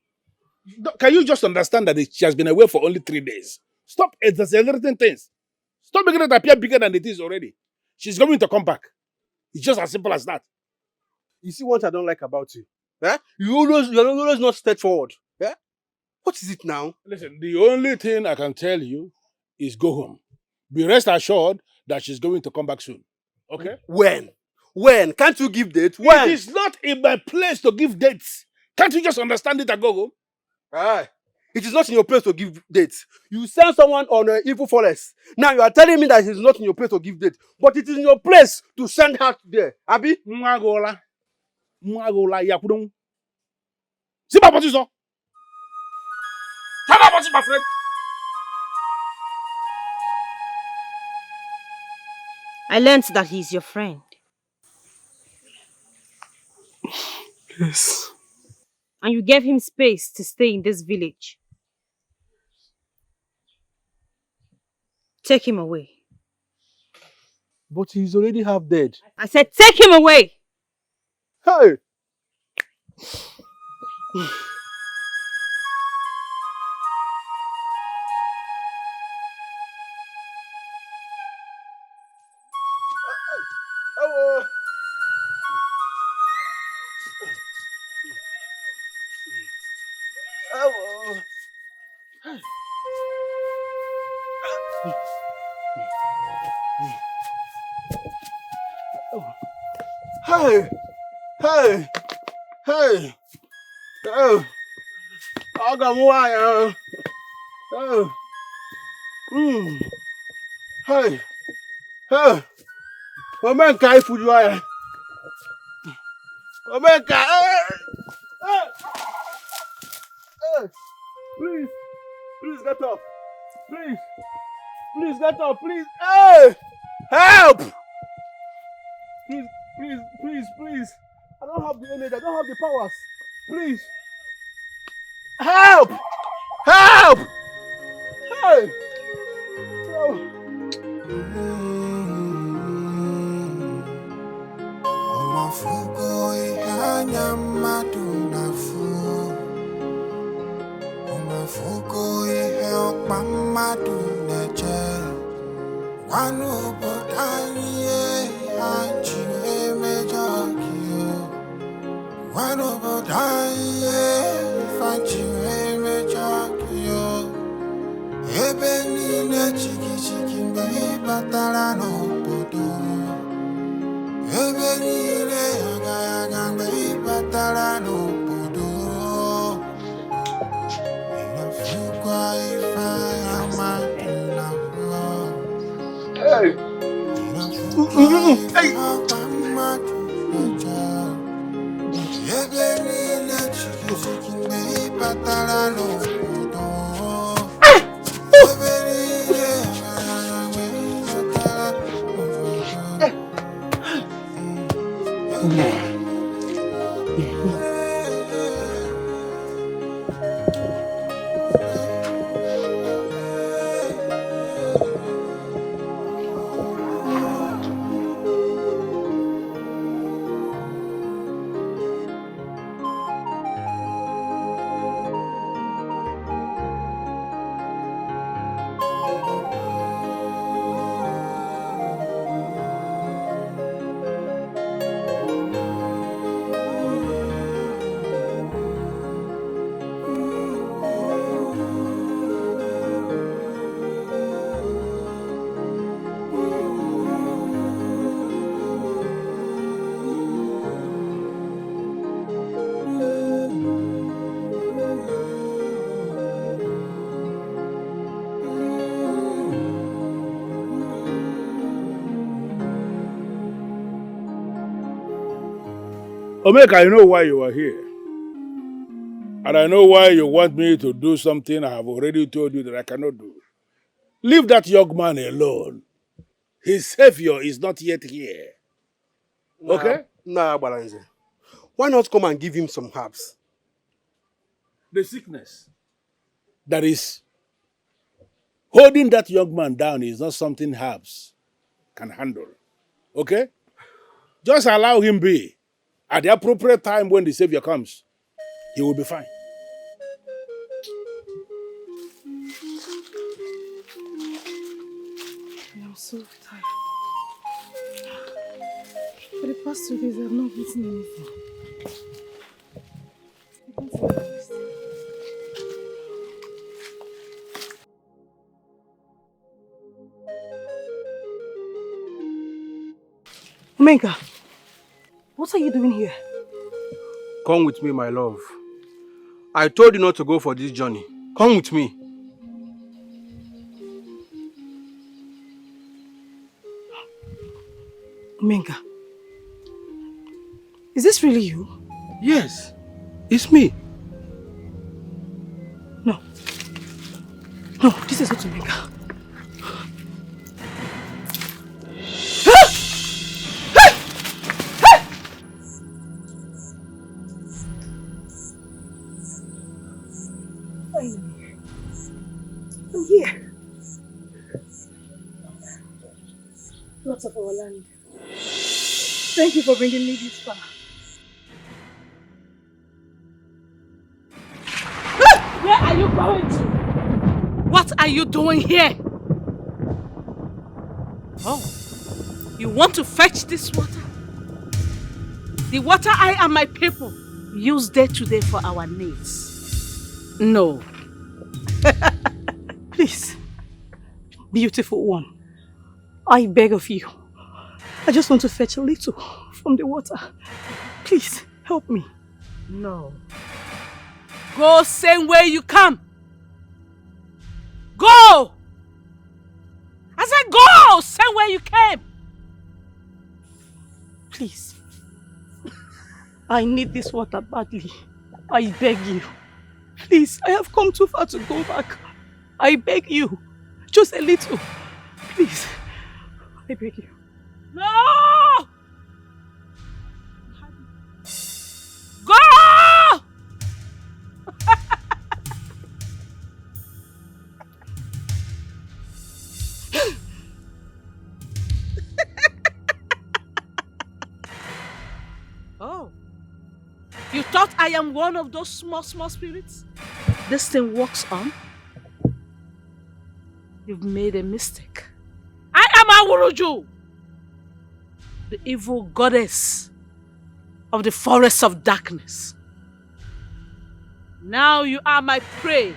Can you just understand that she has been away for only 3 days? Stop exaggerating things. Stop making it appear bigger than it is already. She's going to come back. It's just as simple as that. You see what I don't like about you? Eh? You're always not straightforward. Yeah? What is it now? Listen, the only thing I can tell you is go home. Be rest assured that she's going to come back soon. Okay? When? When? Can't you give dates? When? It is not in my place to give dates. Can't you just understand it and go home? Aye. It is not in your place to give dates. You send someone on an evil forest. Now you are telling me that it is not in your place to give dates. But it is in your place to send her there. Abi? Mwagola. Mwagola yakudong. See my body, sir. Tell my body, my friend. I learned that he's your friend. Yes. And you gave him space to stay in this village. Take him away. But he's already half dead. I said take him away! Hey! Hey! Hey! Hey! Oh! I got wire. Oh! Hey! Hey! Omen kai food wire. Omen kai. Hey! Hey! Please! Please get up! Please! Please get up! Please! Hey! Help! Please! Please! Please! Please! I don't have the energy. I don't have the powers. Please! Help! Help! Hey! Oh. Umafuko ihanya madunafu. Umafuko ihelpa maduneche. Wanu bodanye anchiwe mejakio. Wanu bodanye fanchiwe mejakio. Ebe nine chiki chiki mbe batala no bodo. Ebe nine yaga yaga mbe batala no bodo. Inafukwa ifa yamadina fwa. Hey! Inafukwa ifa yamadina Ebe nine chiki chiki mbe batala no bodo. Omeka, I know why you are here. And I know why you want me to do something I have already told you that I cannot do. Leave that young man alone. His savior is not yet here. Okay? Nah, Balanze. Why not come and give him some herbs? The sickness that is holding that young man down is not something herbs can handle. Okay? Just allow him be. At the appropriate time when the Savior comes, he will be fine. I'm so tired. For the past 2 days, I've not eaten anything. I can't even rest. Omega, what are you doing here? Come with me, my love. I told you not to go for this journey. Come with me. Omega, is this really you? Yes, it's me. No. No, this is not Omega. I'm here. Lots of our land. Thank you for bringing me this far. Where are you going to? What are you doing here? Oh, you want to fetch this water? The water I and my people use day to day for our needs. No. Please, beautiful one, I beg of you. I just want to fetch a little from the water. Please, help me. No. Go same way you come. Go! I said go! Same way you came. Please. I need this water badly. I beg you. Please, I have come too far to go back. I beg you. Just a little. Please. I beg you. No! Go! Oh. You thought I am one of those small spirits this thing works on? You've made a mistake. I am Awuruju, the evil goddess of the forest of darkness. Now you are my prey.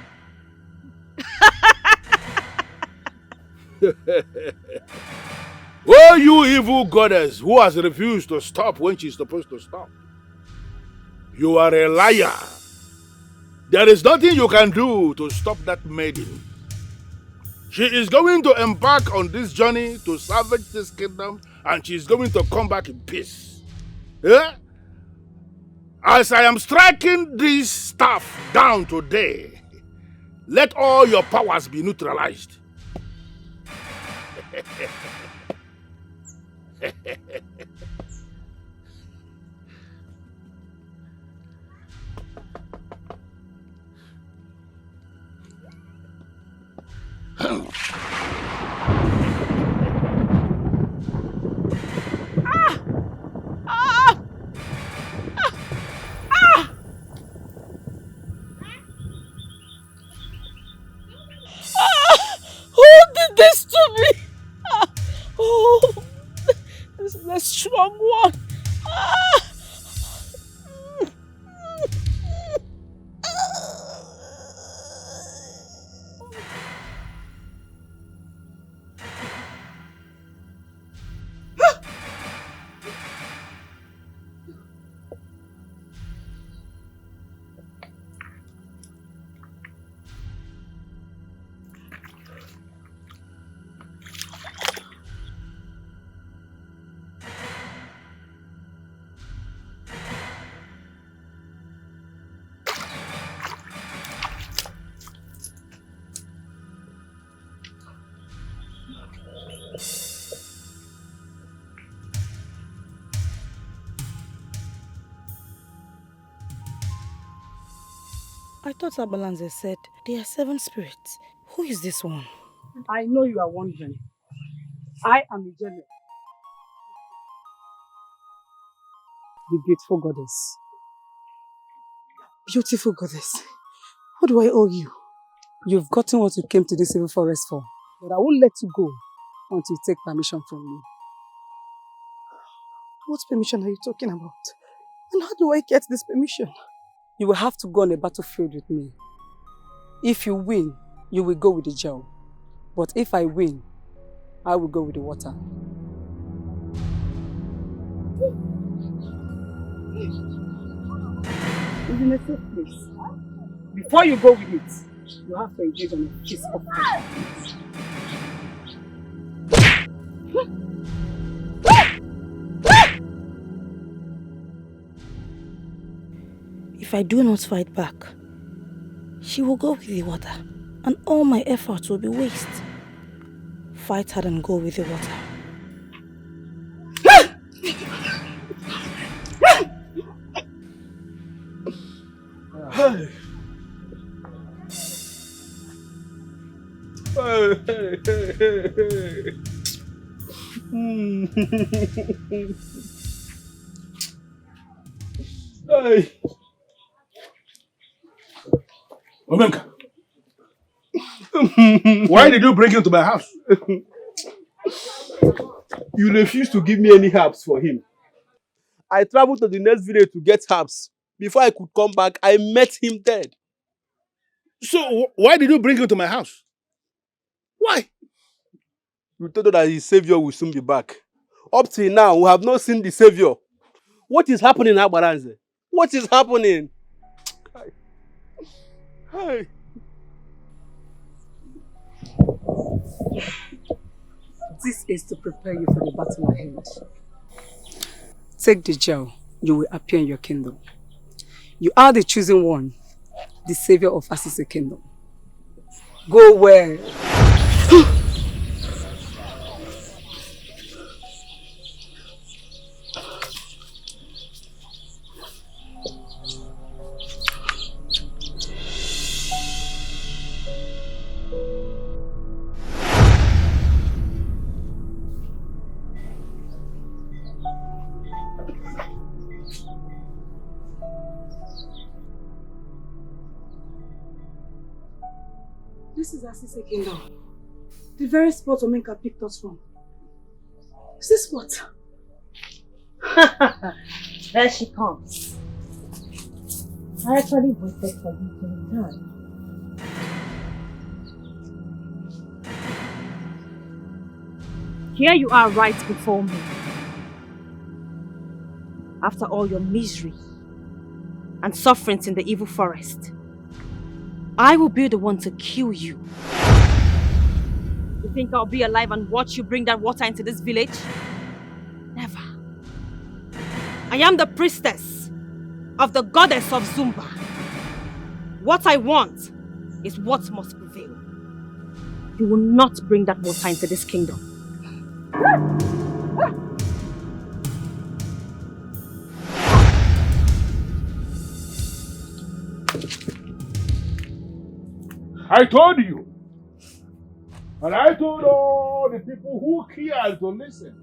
Oh, you evil goddess who has refused to stop when she's supposed to stop. You are a liar. There is nothing you can do to stop that maiden. She is going to embark on this journey to salvage this kingdom, and she is going to come back in peace. Yeah? As I am striking this staff down today, let all your powers be neutralized. Who did this to me? Oh, this is a strong one. I thought Abalanze said there are 7 spirits. Who is this one? I know you are wondering. I am Nigerian, the beautiful goddess. Beautiful goddess, what do I owe you? You've gotten what you came to this evil forest for, but I won't let you go until you take permission from me. What permission are you talking about? And how do I get this permission? You will have to go on a battlefield with me. If you win, you will go with the gel. But if I win, I will go with the water. It's in a safe place. Before you go with it, you have to engage on a kiss of fire. If I do not fight back, she will go with the water, and all my efforts will be waste. Fight hard and go with the water. Hey. Hey. Omenka, why did you break into my house? You refuse to give me any herbs for him. I traveled to the next village to get herbs. Before I could come back, I met him dead. So why did you bring him to my house? Why? You told her that his savior will soon be back. Up till now, we have not seen the savior. What is happening, Agbaranze? What is happening? Hey. This is to prepare you for the battle ahead. Take the gel, you will appear in your kingdom. You are the chosen one, the savior of Asise kingdom. Go where? This is Asise kingdom. The very spot Omenka picked us from. Is this what? There she comes. I actually waited for you to return. Here you are right before me. After all your misery and sufferings in the evil forest, I will be the one to kill you. You think I'll be alive and watch you bring that water into this village? Never. I am the priestess of the goddess of Zumba. What I want is what must prevail. You will not bring that water into this kingdom. I told you, and I told all the people who care to listen,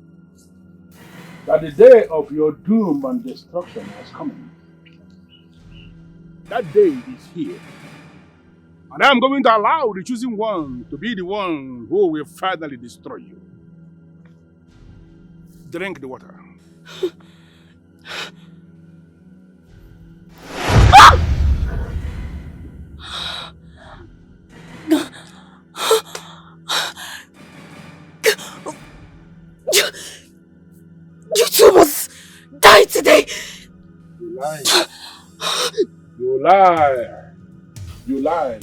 that the day of your doom and destruction was coming. That day is here. And I am going to allow the chosen one to be the one who will finally destroy you. Drink the water. You two must die today! You lie. You lie. You lie.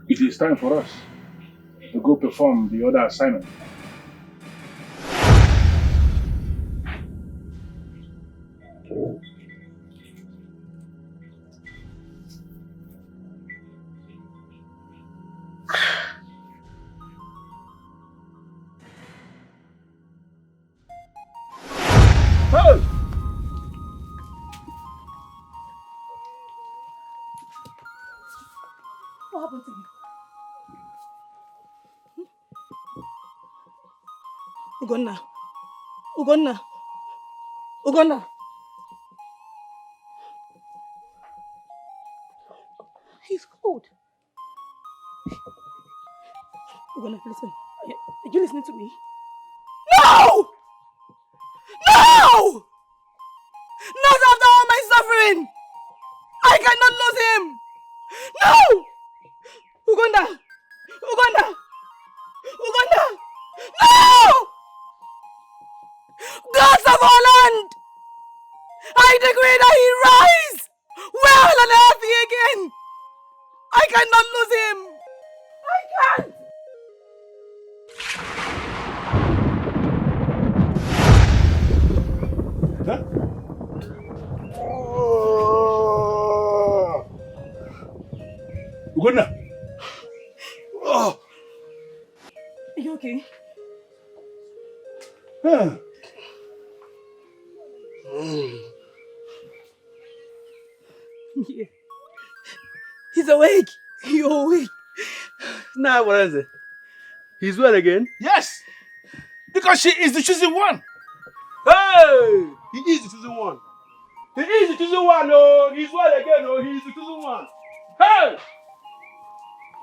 It is time for us to go perform the other assignment. Hey! What happened to you? Ugonna. Ugonna. Ugonna. He's cold. Ugonna, listen. Are you listening to me? No! No! Not after all my suffering! I cannot lose him! No! Ugonna! Ugonna! Ugonna! No! Gods of our land! I decree that he rise! Well and healthy again! I cannot lose him! I can't! Ugonna! Oh! Are you okay? Huh. Yeah. He's awake. You're awake. Now what is it? He's well again? Yes! Because she is the chosen one! Hey! He is the chosen one. He is the chosen one, oh! He's well again, oh! He's the chosen one. Hey!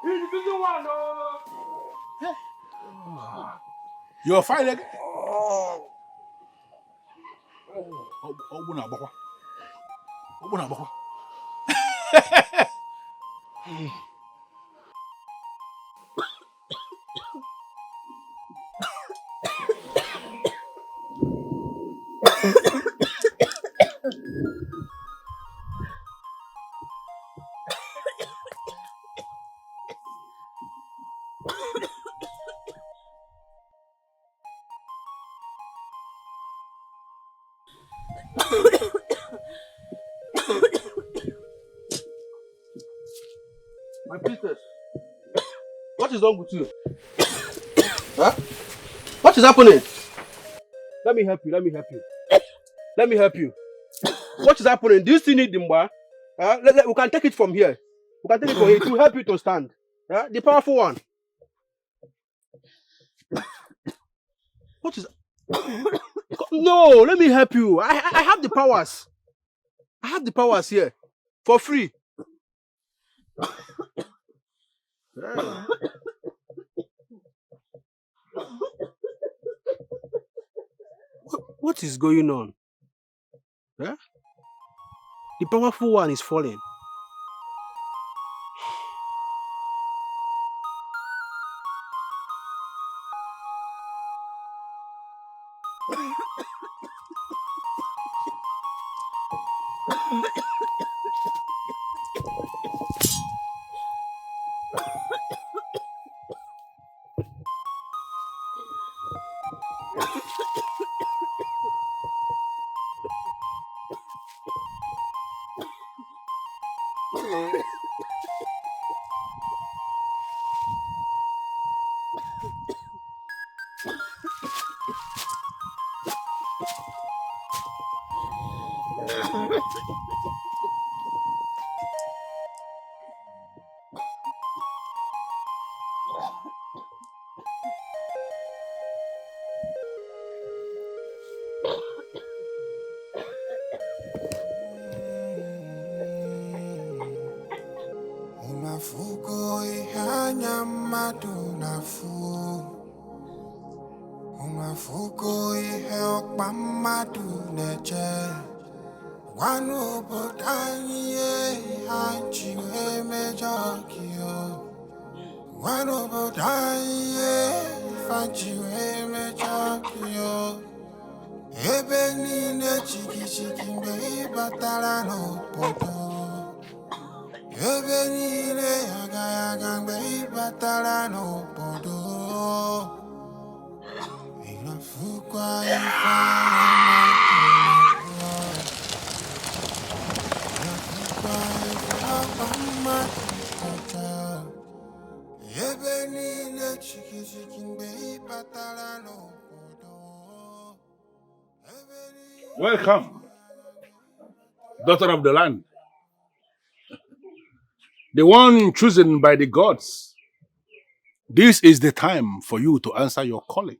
He's the chosen one, oh! You're fine again? Ogbu na-agbakwa. Ogbu na-agbakwa. My priestess, what is wrong with you? Huh? What is happening? Let me help you, let me help you. Let me help you. What is happening? Do you still need the mba? We can take it from here. We can take it from here. It will help you to stand. The powerful one. What is... No, let me help you. I have the powers. I have the powers here. For free. What is going on? Huh? The powerful one is falling. Unafuko ihanya madunafu. Unafuko ihelpa maduneche. Wanu bodanye hanchiwe mejokio. Wanu bodanye fanchiwe mejokio. Ebe nine chiki chiki mbe batala no poto. Ebe nine yaga yaga mbe batala no poto. Inafukwa ifanya inafukwa ifanya poto. Ebe nine chiki chiki mbe batala no poto. Welcome, daughter of the land. The one chosen by the gods. This is the time for you to answer your calling.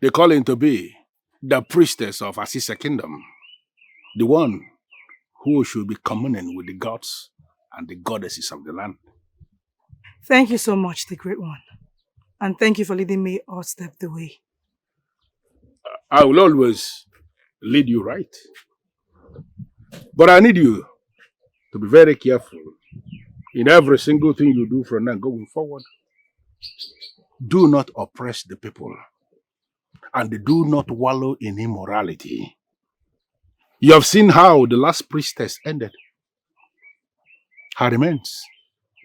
The calling to be the priestess of Asisa kingdom. The one who should be communing with the gods and the goddesses of the land. Thank you so much, the Great One. And thank you for leading me all step the way. I will always lead you right. But I need you to be very careful in every single thing you do from now going forward. Do not oppress the people. And do not wallow in immorality. You have seen how the last priestess ended. Her remains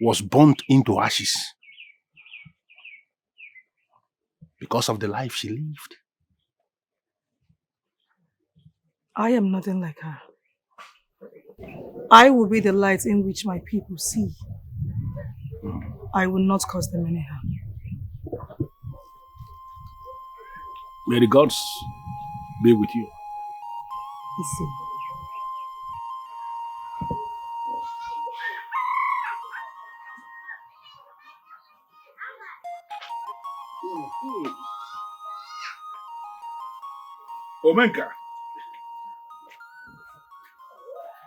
was burnt into ashes because of the life she lived. I am nothing like her. I will be the light in which my people see. I will not cause them any harm. May the gods be with you. Isi. Omenka,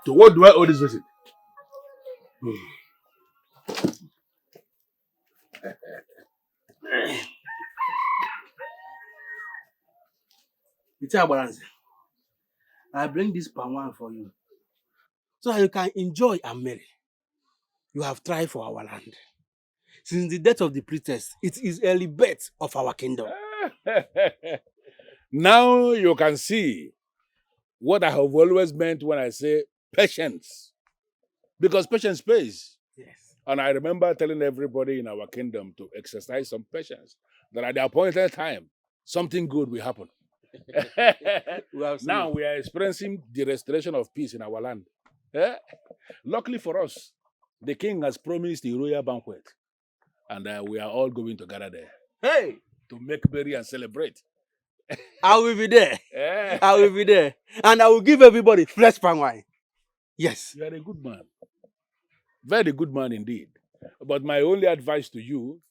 to what do I owe this visit? I bring this palm wine for you so that you can enjoy and marry. You have tried for our land. Since the death of the priestess, it is early birth of our kingdom. Now you can see what I have always meant when I say patience. Because patience pays. Yes. And I remember telling everybody in our kingdom to exercise some patience. That at the appointed time, something good will happen. Now we are experiencing the restoration of peace in our land. Luckily for us, the king has promised a royal banquet. And we are all going to gather there. Hey! To make merry and celebrate. I will be there. I will be there. And I will give everybody fresh palm wine. Yes. You are a good man. Very good man indeed. But my only advice to you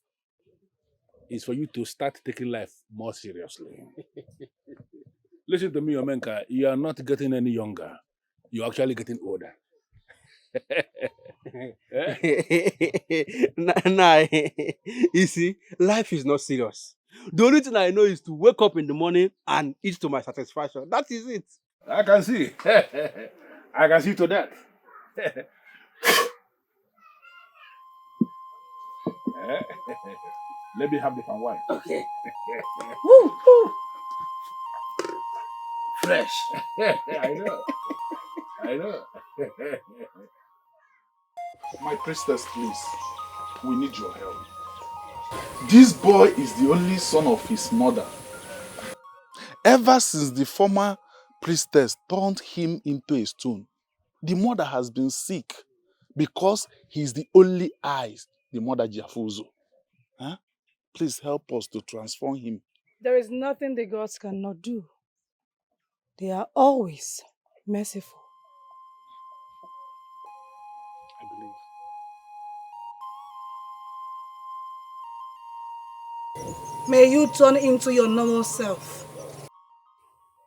is for you to start taking life more seriously. Listen to me, Omenka. You are not getting any younger. You're actually getting older. Nah, you see, life is not serious. The only thing I know is to wake up in the morning and eat to my satisfaction. That is it. I can see. I can see to that. Let me have the palm wine. Okay. Woo, woo. Fresh. I know. I know. My priestess, please. We need your help. This boy is the only son of his mother. Ever since the former priestess turned him into a stone, the mother has been sick because he's the only eyes the mother Jafuzo. Huh? Please help us to transform him. There is nothing the gods cannot do. They are always merciful. I believe. May you turn into your normal self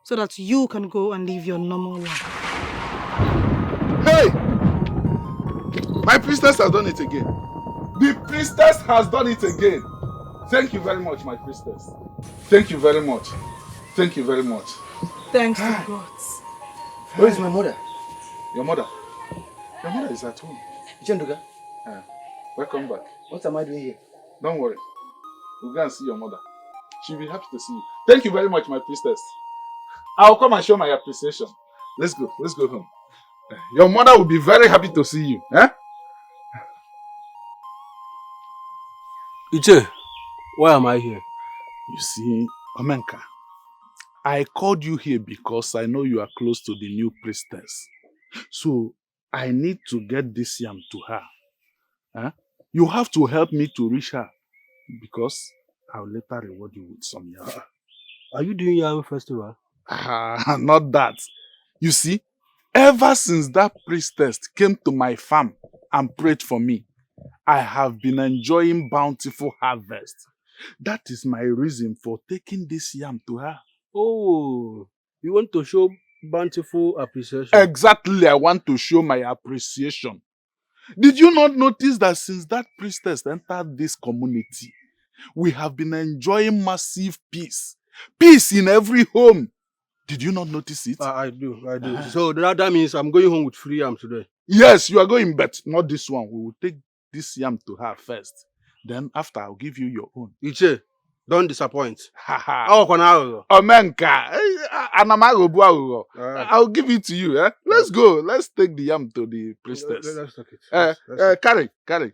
so that you can go and live your normal life. Hey! My priestess has done it again. The priestess has done it again. Thank you very much, my priestess. Thank you very much. Thank you very much. Thanks to gods. Where is my mother? Your mother? Your mother is at home. Chenduga, Welcome back. what am I doing here? Don't worry. We'll go and see your mother. She'll be happy to see you. Thank you very much, my priestess. I'll come and show my appreciation. Let's go. Let's go home. Your mother will be very happy to see you. Iche, why am I here? You see, Omenka, I called you here because I know you are close to the new priestess. So, I need to get this yam to her. You have to help me to reach her because I'll later reward you with some yam. Are you doing Yam festival? Not that. You see, ever since that priestess came to my farm and prayed for me, I have been enjoying bountiful harvest. That is my reason for taking this yam to her. Oh, you want to show bountiful appreciation? Exactly, I want to show my appreciation. Did you not notice that since that priestess entered this community, we have been enjoying massive peace? Peace in every home. Did you not notice it? I do. So that means I'm going home with free yam today. Yes, you are going, but not this one. We will take this yam to her first. Then after, I'll give you your own. Iche, don't disappoint. Haha. Omenka. Anamagobu. I'll give it to you. Let's go. Let's take the yam to the priestess. Let's take it. Carry.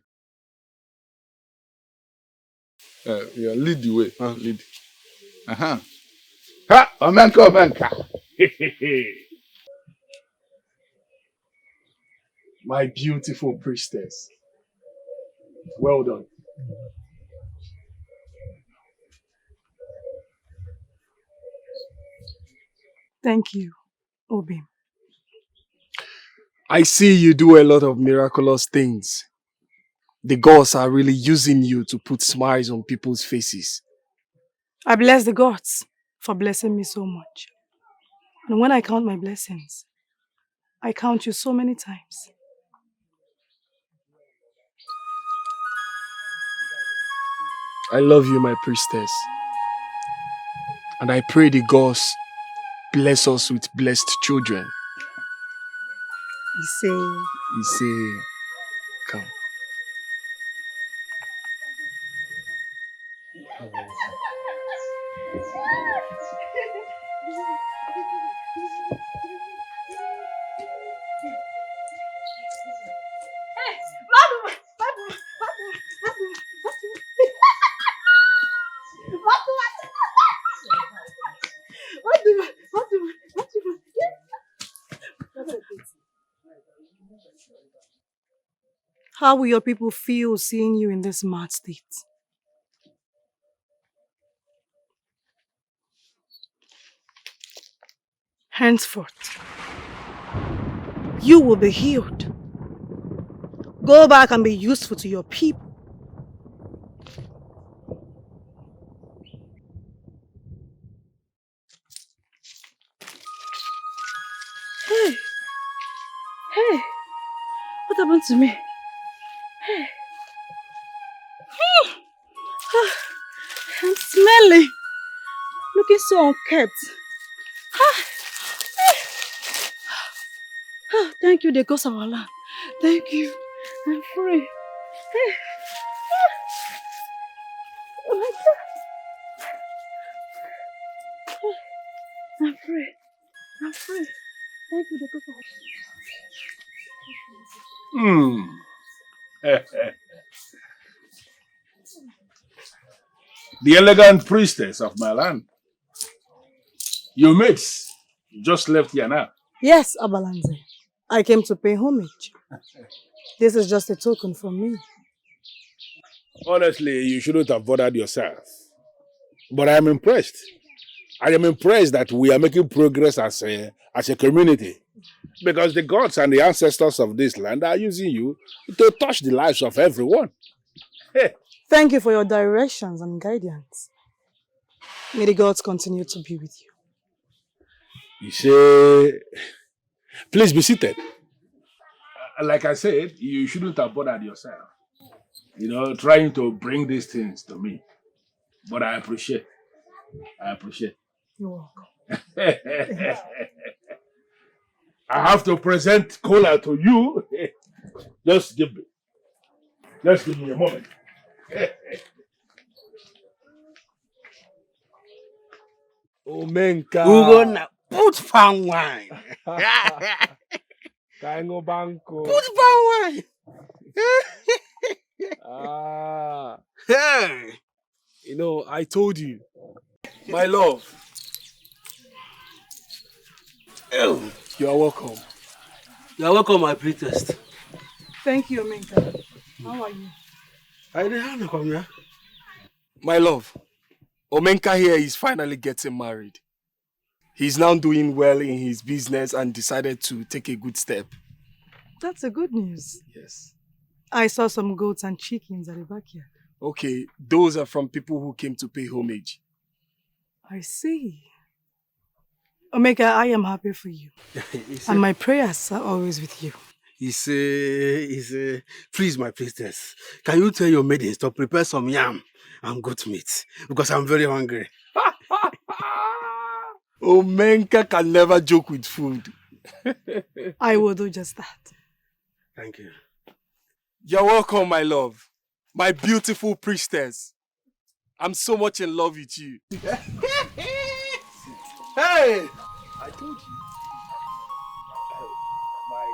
Yeah, lead the way. Lead. Ha! Omenka. My beautiful priestess. Well done. Thank you, Obi. I see you do a lot of miraculous things. The gods are really using you to put smiles on people's faces. I bless the gods for blessing me so much. And when I count my blessings, I count you so many times. I love you, my priestess. And I pray the gods bless us with blessed children. Ise. Come. How will your people feel seeing you in this mad state? Henceforth, you will be healed. Go back and be useful to your people. Hey, what happened to me? Hey. I'm smelling. Looking so unkempt. Oh, thank you, the ghost of our land. Thank you. I'm free. Hey. Oh my God. I'm free. Thank you, the ghost of The elegant priestess of my land. Your mates just left here now. Yes, Abalanze. I came to pay homage. This is just a token from me. Honestly, you shouldn't have bothered yourself. But I am impressed. I am impressed that we are making progress as a community. Because the gods and the ancestors of this land are using you to touch the lives of everyone. Hey. Thank you for your directions and guidance. May the gods continue to be with you. You say, please be seated. Like I said, you shouldn't have bothered yourself. Trying to bring these things to me. But I appreciate. You're welcome. I have to present cola to you. Just give me a moment. Omenka. Ugo na put palm wine. Kaingo banko. Put palm wine. Hey. I told you. My love. Oh. You are welcome. You are welcome, my priestess. Thank you, Omenka. How are you? I didn't have to come here. My love, Omenka here is finally getting married. He's now doing well in his business and decided to take a good step. That's a good news. Yes. I saw some goats and chickens at the backyard. Okay, those are from people who came to pay homage. I see. Omega, I am happy for you. And my prayers are always with you. Please, my priestess, can you tell your maidens to prepare some yam and goat meat? Because I'm very hungry. Omenka can never joke with food. I will do just that. Thank you. You're welcome, my love. My beautiful priestess. I'm so much in love with you. Hey! I told you. My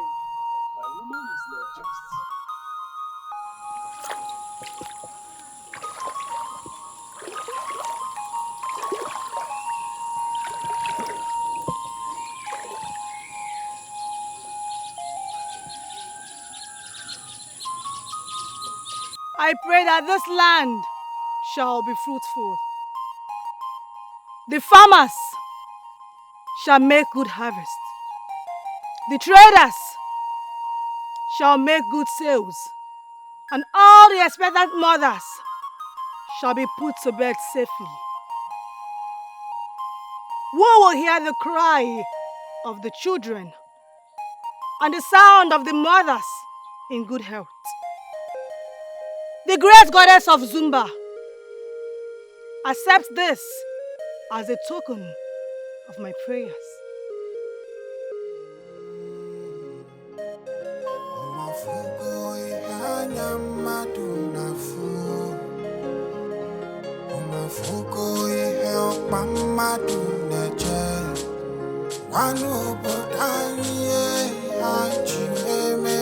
woman is not just. I pray that this land shall be fruitful. The farmers shall make good harvest. The traders shall make good sales. And all the expectant mothers shall be put to bed safely. Who will hear the cry of the children and the sound of the mothers in good health? The great goddess of Zumba, accept this as a token of my prayers. Wanu bodanye, achi eme